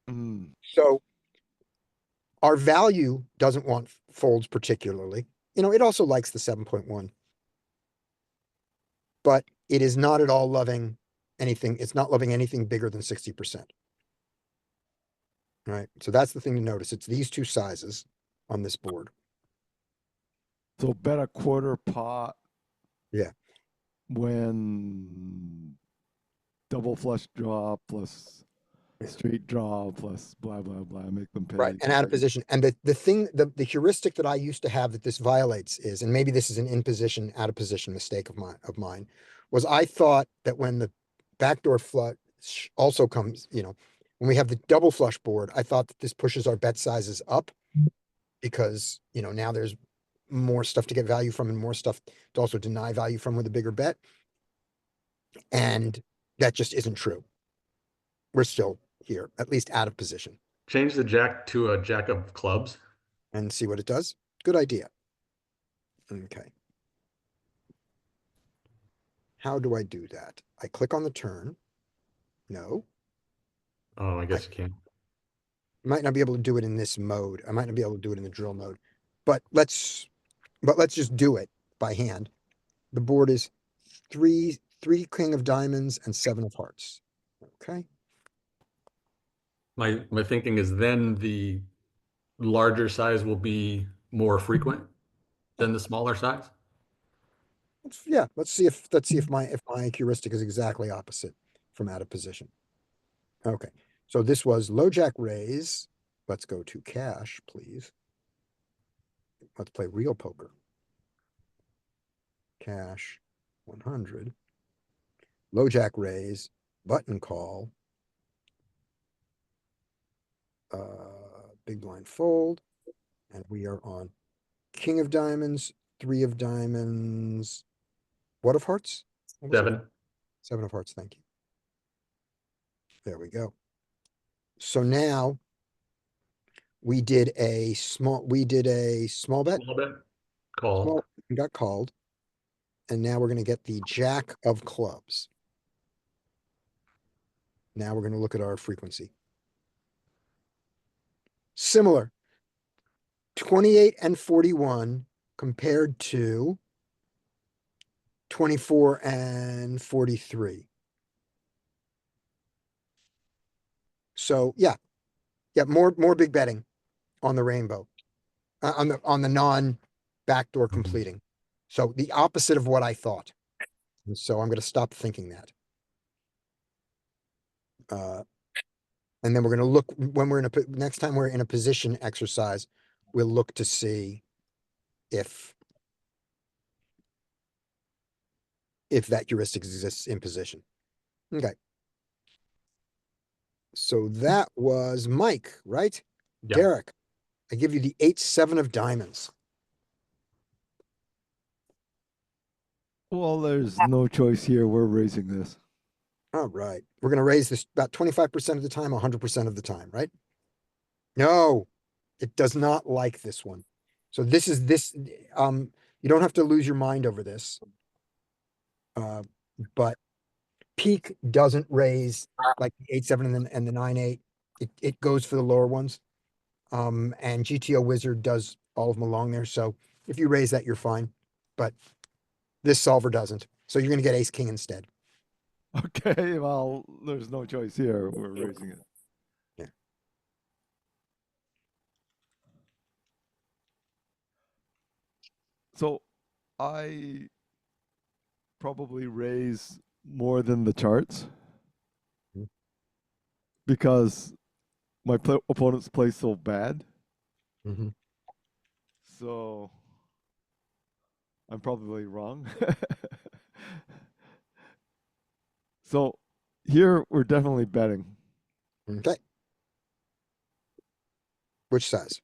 Mm, So our value doesn't want folds particularly. It also likes the 7.1. But it is not at all loving anything. It's not loving anything bigger than 60%. Right. So that's the thing to notice. It's these two sizes on this board. so bet a quarter pot. Yeah. When double flush draw plus Yeah. straight draw plus blah blah blah, make them pay. Right. And out of position. And the heuristic that I used to have that this violates is, and maybe this is an in position, out of position mistake of mine, was I thought that when the backdoor flush also comes, when we have the double flush board, I thought that this pushes our bet sizes up because, now there's more stuff to get value from and more stuff to also deny value from with a bigger bet. And that just isn't true. We're still here, at least out of position. Change the jack to a jack of clubs. And see what it does. Good idea. Okay. How do I do that? I click on the turn. No, Oh, I guess you can. might not be able to do it in this mode. I might not be able to do it in the drill mode, but let's just do it by hand. The board is three king of diamonds and 7 of hearts. Okay. My thinking is then the larger size will be more frequent than the smaller size. Yeah, let's see if my heuristic is exactly opposite from out of position. Okay, so this was low jack raise. Let's go to cash, please. Let's play real poker. Cash, 100. Low jack raise, button call. Big blind fold, and we are on king of diamonds, 3 of diamonds. What of hearts? What was it? 7. 7 of hearts, thank you. There we go. So now we did a small bet. Small bet. Call. Small, we got called. And now we're going to get the jack of clubs. Now we're going to look at our frequency. Similar. 28 and 41 compared to 24 and 43. So, yeah. Yeah, more big betting on the rainbow. On the non-backdoor completing. So the opposite of what I thought. And so I'm gonna stop thinking that. And then we're gonna look, when we're next time we're in a position exercise, we'll look to see if that heuristic exists in position. Okay. So that was Mike, right? Yeah. Derek, I give you the 8-7 of diamonds. Well, there's no choice here. We're raising this. All right, we're gonna raise this about 25% of the time, 100% of the time, right? No, it does not like this one. So this is you don't have to lose your mind over this. But Peak doesn't raise like the 8-7 and the 9-8. It goes for the lower ones. And GTO Wizard does all of them along there. So if you raise that, you're fine. But this solver doesn't. So you're gonna get ace king instead. Okay, well, there's no choice here. We're raising it. Yeah. So I probably raise more than the charts Mhm. because my opponents play so bad. Mm-hmm. So I'm probably wrong. So here we're definitely betting. Okay. Which size?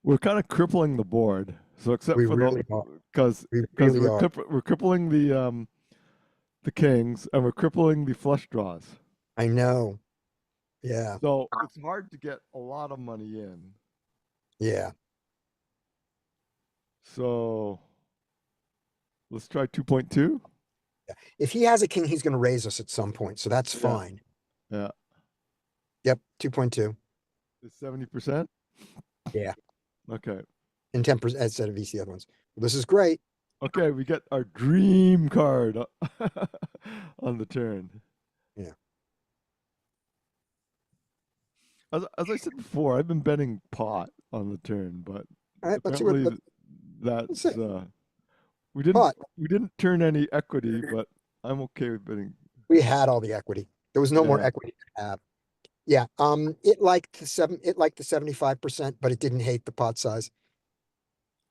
We're kind of crippling the board. So except We for really the are. because We really we're are. we're crippling the kings and we're crippling the flush draws. I know. Yeah. So it's hard to get a lot of money in. Yeah. So let's try 2.2. If he has a king, he's gonna raise us at some point. So that's Yeah. fine. Yeah. Yep. 2.2. It's 70%. Yeah. Okay. And 10% instead of each the other ones. This is great. Okay, we get our dream card on the turn. Yeah. As I said before, I've been betting pot on the turn, but All right. Let's see what. apparently let's that's see. we didn't Pot. we didn't turn any equity, but I'm okay with betting. We had all the equity. There was no more Yeah. equity to have. Yeah. It liked the 75%, but it didn't hate the pot size.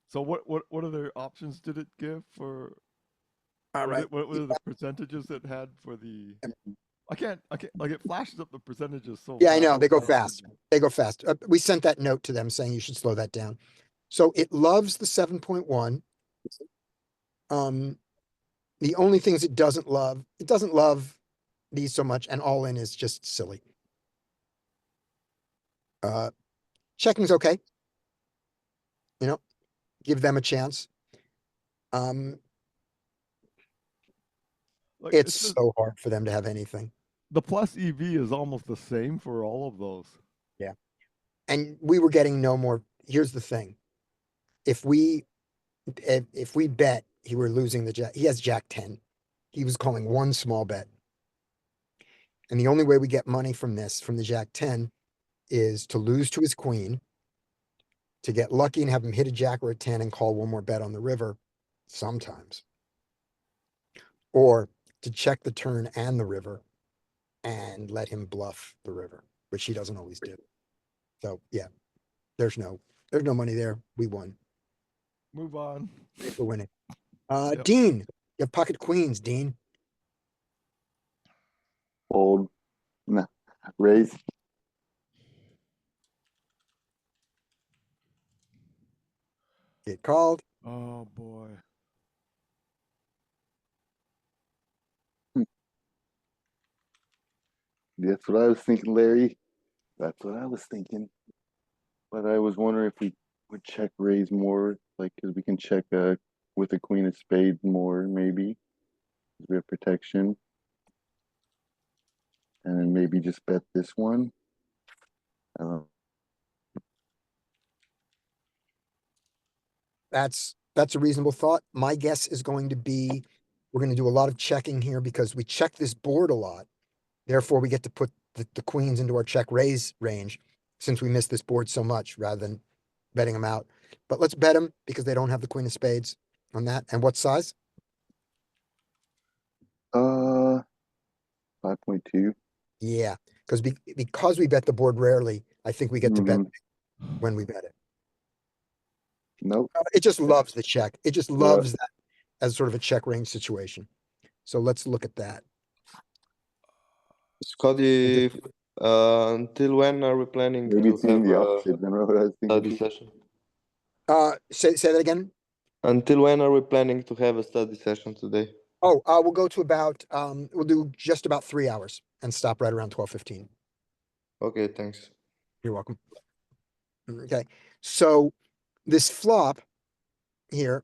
So what other options did it give for? All right. What were the percentages it had for the? I can't like it flashes up the percentages so Yeah, I know. fast. They go fast. They go fast. We sent that note to them saying you should slow that down. So it loves the 7.1. The only things it doesn't love these so much, and all in is just silly. Checking's okay. You know, give them a chance. Like, It's just- so hard for them to have anything. the plus EV is almost the same for all of those. Yeah. And we were getting no more. Here's the thing. If we bet he were losing the jack, he has jack 10. He was calling one small bet. And the only way we get money from this, from the jack 10, is to lose to his queen, to get lucky and have him hit a jack or a 10 and call one more bet on the river sometimes. Or to check the turn and the river and let him bluff the river, which he doesn't always do. So yeah, there's no money there. We won. Move on. We're winning. Yep. Dean, you have pocket queens, Dean. Fold. No. Raise. Get called. Oh boy. That's what I was thinking, Larry. That's what I was thinking. But I was wondering if we would check raise more, like, because we can check with the queen of spades more, maybe. We have protection. And then maybe just bet this one. I don't know. That's a reasonable thought. My guess is going to be We're gonna do a lot of checking here because we check this board a lot. Therefore, we get to put the queens into our check raise range since we miss this board so much rather than betting them out. But let's bet them because they don't have the queen of spades on that. And what size? 5.2. Yeah, because we bet the board rarely, I think we get to bet Mhm. when we bet it. Nope. It just loves the check. It just Yeah. loves that as sort of a check range situation. So let's look at that. Scotty, until when are we planning Maybe to it's even have the a opposite than what I was study thinking. session? Say that again. Until when are we planning to have a study session today? Oh, we'll go to about, we'll do just about 3 hours and stop right around 12:15. Okay, thanks. You're welcome. Okay, so this flop here,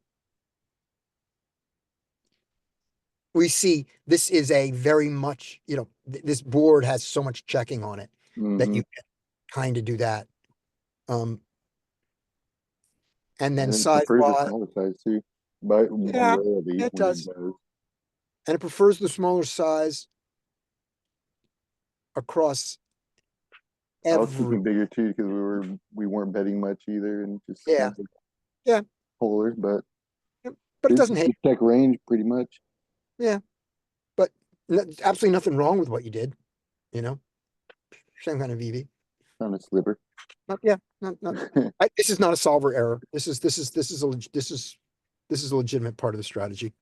we see this is a very much, this board has so much checking on it that you Mhm. can kind of do that. And then And it size prefers the wise, smaller size too. But Yeah, rarely it when does. it does. and it prefers the smaller size across I was every, thinking bigger too because we weren't betting much either and just Yeah. kind of Yeah. polar, but but it this doesn't is hate, the check range pretty much. but absolutely nothing wrong with what you did, you know? Same kind of EV. On a sliver. Not, this is not a solver error. This is a legitimate part of the strategy.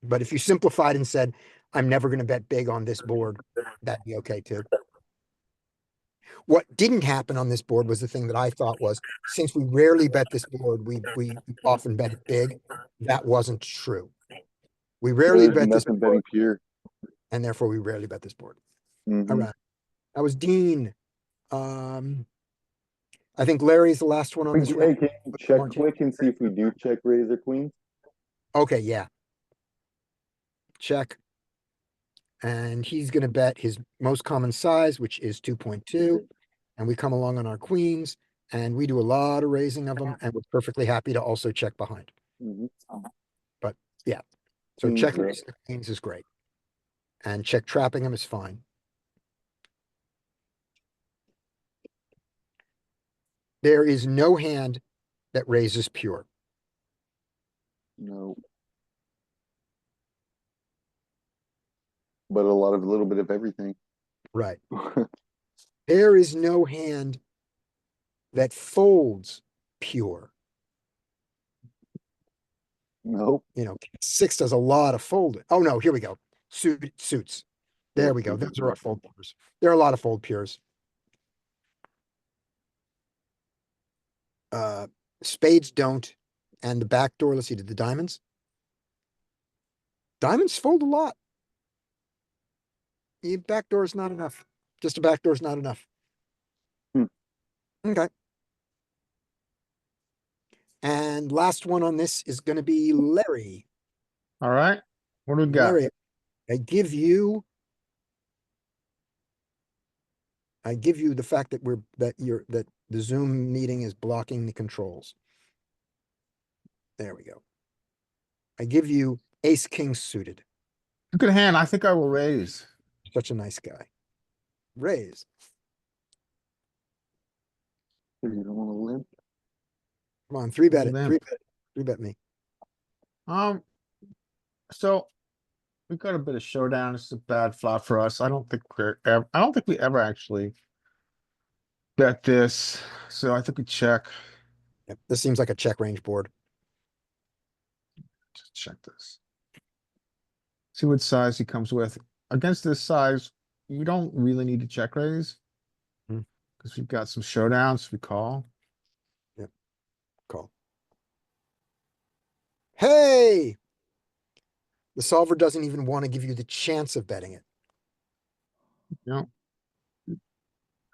But if you simplified and said, I'm never going to bet big on this board, that'd be okay too. What didn't happen on this board was the thing that I thought was, since we rarely bet this board, we often bet it big. That wasn't true. We rarely There's bet this nothing board, betting pure. and therefore we rarely bet this board. All Mhm. right. That was Dean. I think Larry's the last one on this Hey, round. can you check Martin. quick and see if we do check raise or queens? Okay, yeah. Check. And he's going to bet his most common size, which is 2.2. And we come along on our queens, and we do a lot of raising of them, and we're perfectly happy to also check behind. Mhm. Yeah. So Queens, checking yeah. raising the queens is great. And check trapping them is fine. There is no hand that raises pure. No. But a little bit of everything. Right. There is no hand that folds pure. Nope. 6 does a lot of folding. Oh no, here we go. Suits. There we go. Those are our fold pures. There are a lot of fold pures. Spades don't. And the back door, let's see, did the diamonds? Diamonds fold a lot. The back door is not enough. Just a back door is not enough. Hmm. Okay. And last one on this is going to be Larry. All right, what do we got? Larry, I give you the fact that that the Zoom meeting is blocking the controls. There we go. I give you ace king suited. Good hand, I think I will raise. Such a nice guy. Raise. You don't want to limp. Come on, 3-bet it. Limp. 3-bet me. So we got a bit of showdown. This is a bad flop for us. I don't think we ever actually bet this. So I think we check. Yep, this seems like a check range board. Just check this. See what size he comes with. Against this size, you don't really need to check raise. Hmm. Because we've got some showdowns we call. Call. Hey! The solver doesn't even want to give you the chance of betting it. You know.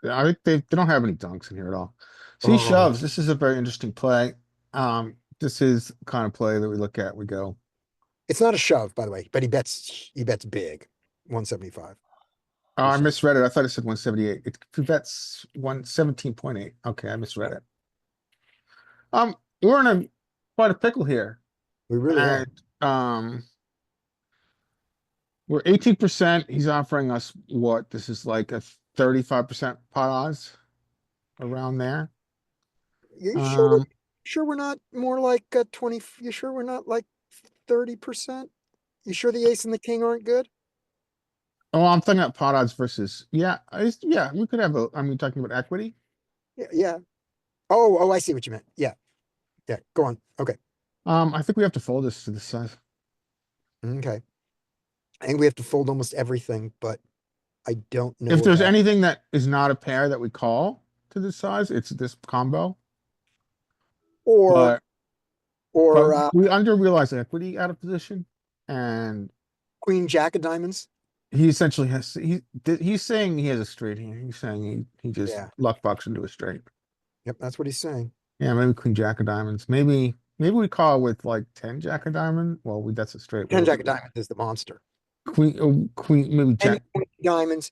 Yeah, I think they don't have any dunks in here at all. See Oh. shoves. This is a very interesting play. This is the kind of play that we look at. We go. It's not a shove, by the way, but he bets big. 175. Oh, I shove. misread it. I thought it said 178. It bets 117.8. Okay, I misread it. We're in quite a pickle here. We really are. And We're 18%. He's offering us what? This is like a 35% pot odds around there. You sure? Um, Sure, we're not more like 20? You sure we're not like 30%? You sure the ace and the king aren't good? oh, I'm thinking about pot odds versus, yeah, yeah, we could have I mean, talking about equity. Yeah, yeah. Oh, I see what you meant. Yeah, yeah. Go on. Okay, I think we have to fold this to the size. okay. I think we have to fold almost everything, but I don't know If there's about. anything that is not a pair that we call to this size, it's this combo. Or But or we under realized equity out of position, and Queen Jack of diamonds. he essentially has he's saying he has a straight here. He's saying he just Yeah. luck bucks into a straight. Yep, that's what he's saying. Yeah, maybe Queen Jack of diamonds. Maybe we call with like 10 Jack of diamond. Well, that's a straight. 10 Jack of diamonds is the monster. Queen maybe 10 Jack Queen of diamonds,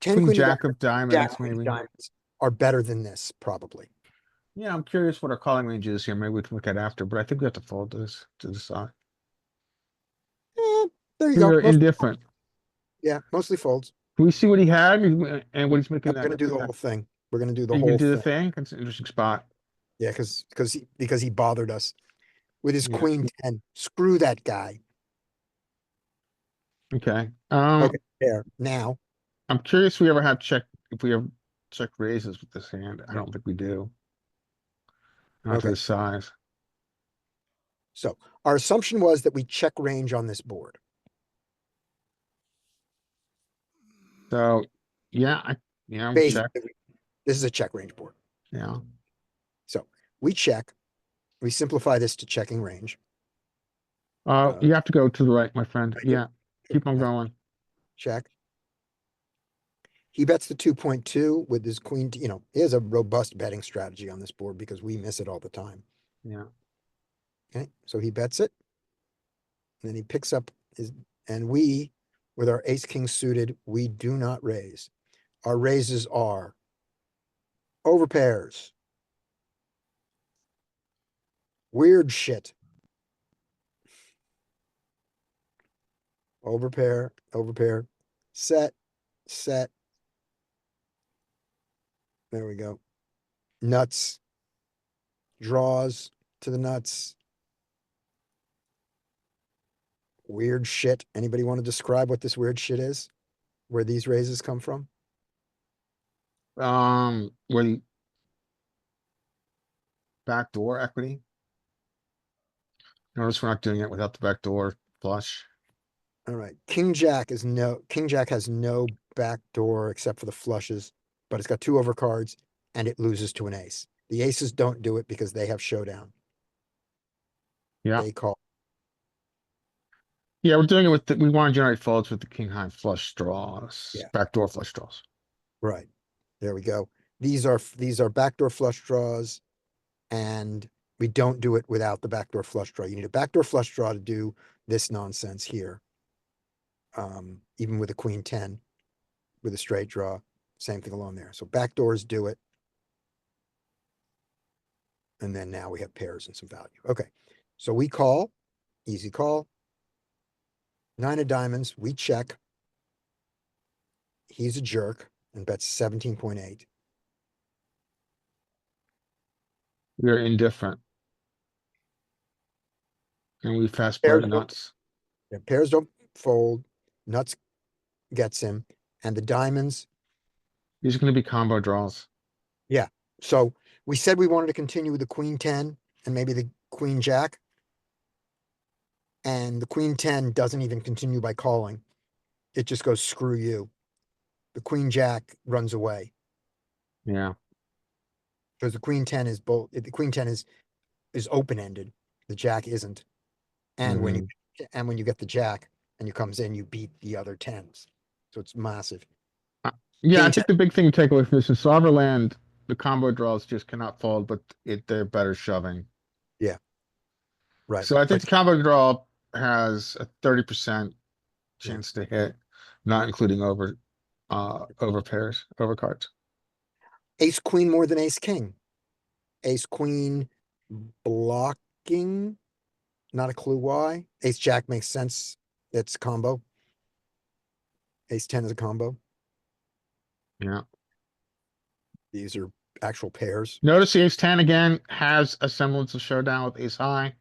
10 Queen Queen Jack of of diamonds, Jack diamonds Queen of maybe. diamonds are better than this, probably. Yeah, I'm curious what our calling range is here. Maybe we can look at after, but I think we have to fold this to decide. There you We go. are indifferent. Yeah, mostly folds. Can we see what he had and what he's making We're that? gonna do the whole thing. We're gonna do the Are you gonna whole do the thing. thing? That's an interesting spot. Yeah, because he bothered us with his Yeah. Queen 10. Screw that guy. Okay. Okay, there. Now, I'm curious if we ever have if we have check raises with this hand. I don't think we do. Not to Okay. the size. so our assumption was that we check range on this board. So yeah, we check. Basically, this is a check range board. Yeah. So we check. We simplify this to checking range. You have to go to the right, my friend. I do. Yeah. Keep on going. Check. He bets the 2.2 with his queen. He has a robust betting strategy on this board because we miss it all the time. Yeah. Okay, so he bets it. And then he picks up and we, with our ace king suited, we do not raise. Our raises are over pairs, weird shit, over pair, set. There we go. Nuts, draws to the nuts. Weird shit. Anybody want to describe what this weird shit is? Where these raises come from? When backdoor equity. Notice we're not doing it without the backdoor flush. All right. King Jack has no backdoor except for the flushes, but it's got 2 overcards and it loses to an ace. The aces don't do it because they have showdown. Yeah. They call. Yeah, we're doing it with we want to generate folds with the king high flush draws. Yeah. Backdoor flush draws. Right. There we go. These are backdoor flush draws, and we don't do it without the backdoor flush draw. You need a backdoor flush draw to do this nonsense here. Even with a queen 10, with a straight draw, same thing along there. So backdoors do it. And then now we have pairs and some value. Okay. So we call, easy call. 9 of diamonds, we check. He's a jerk and bets 17.8. We're indifferent. And we fast Pairs play don't- nuts. Yeah, pairs don't fold. Nuts gets him. And the diamonds. These are going to be combo draws. So we said we wanted to continue with the queen 10 and maybe the queen jack. And the queen 10 doesn't even continue by calling. It just goes, screw you. The queen jack runs away Yeah. because the queen 10 is both. The queen 10 is open-ended. The jack isn't. And when you get the jack and you comes in, you beat the other 10s. So it's massive. Yeah, I King think the big thing to take away from this is Sovereign Land, the combo draws just cannot fold, but they're better shoving. Right. So I think But the combo draw has a 30% chance to hit, not including over pairs, over cards. ace queen more than ace king. Ace queen blocking. Not a clue why. Ace jack makes sense. It's combo. Ace ten is a combo. Yeah. These are actual pairs. Notice the ace ten again has a semblance of showdown with ace high.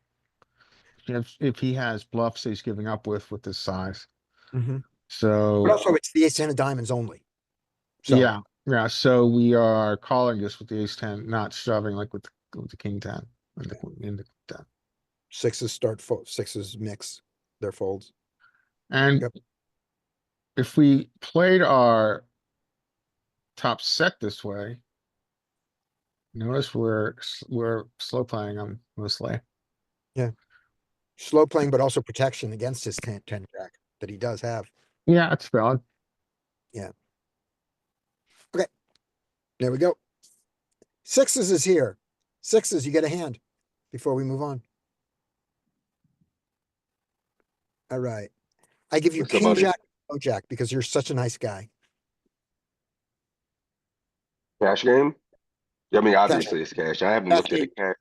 If he has bluffs he's giving up with this size. But So, also it's the ace ten of diamonds only. So yeah, yeah, so we are calling this with the ace ten, not shoving like with the king ten and the 10. sixes sixes mix their folds. And Yep. if we played our top set this way, notice we're slow playing them mostly. Slow playing, but also protection against his 10 jack that he does have. Yeah, it's valid. There we go. Sixes is here. Sixes, you get a hand before we move on. All right. I give you What's up, king buddy? jack, low jack, because you're such a nice guy. Cash game? Yeah, I mean, obviously it's cash. I haven't Cash looked at game. it. Cash.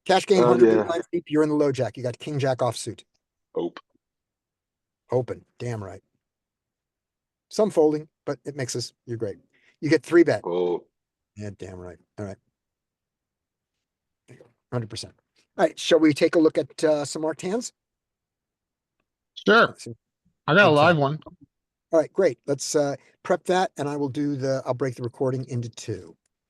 Cash game, Oh, 100 big yeah. blinds deep, you're in the low jack. You got king jack offsuit. Hope. Open. Damn right. Some folding, but it mixes. You're great. You get 3-bet. Oh, Yeah, damn right. All right. 100%. All right. Shall we take a look at some marked hands? Sure, I got a Okay. live one. All right, great. Let's prep that and I will do I'll break the recording into 2.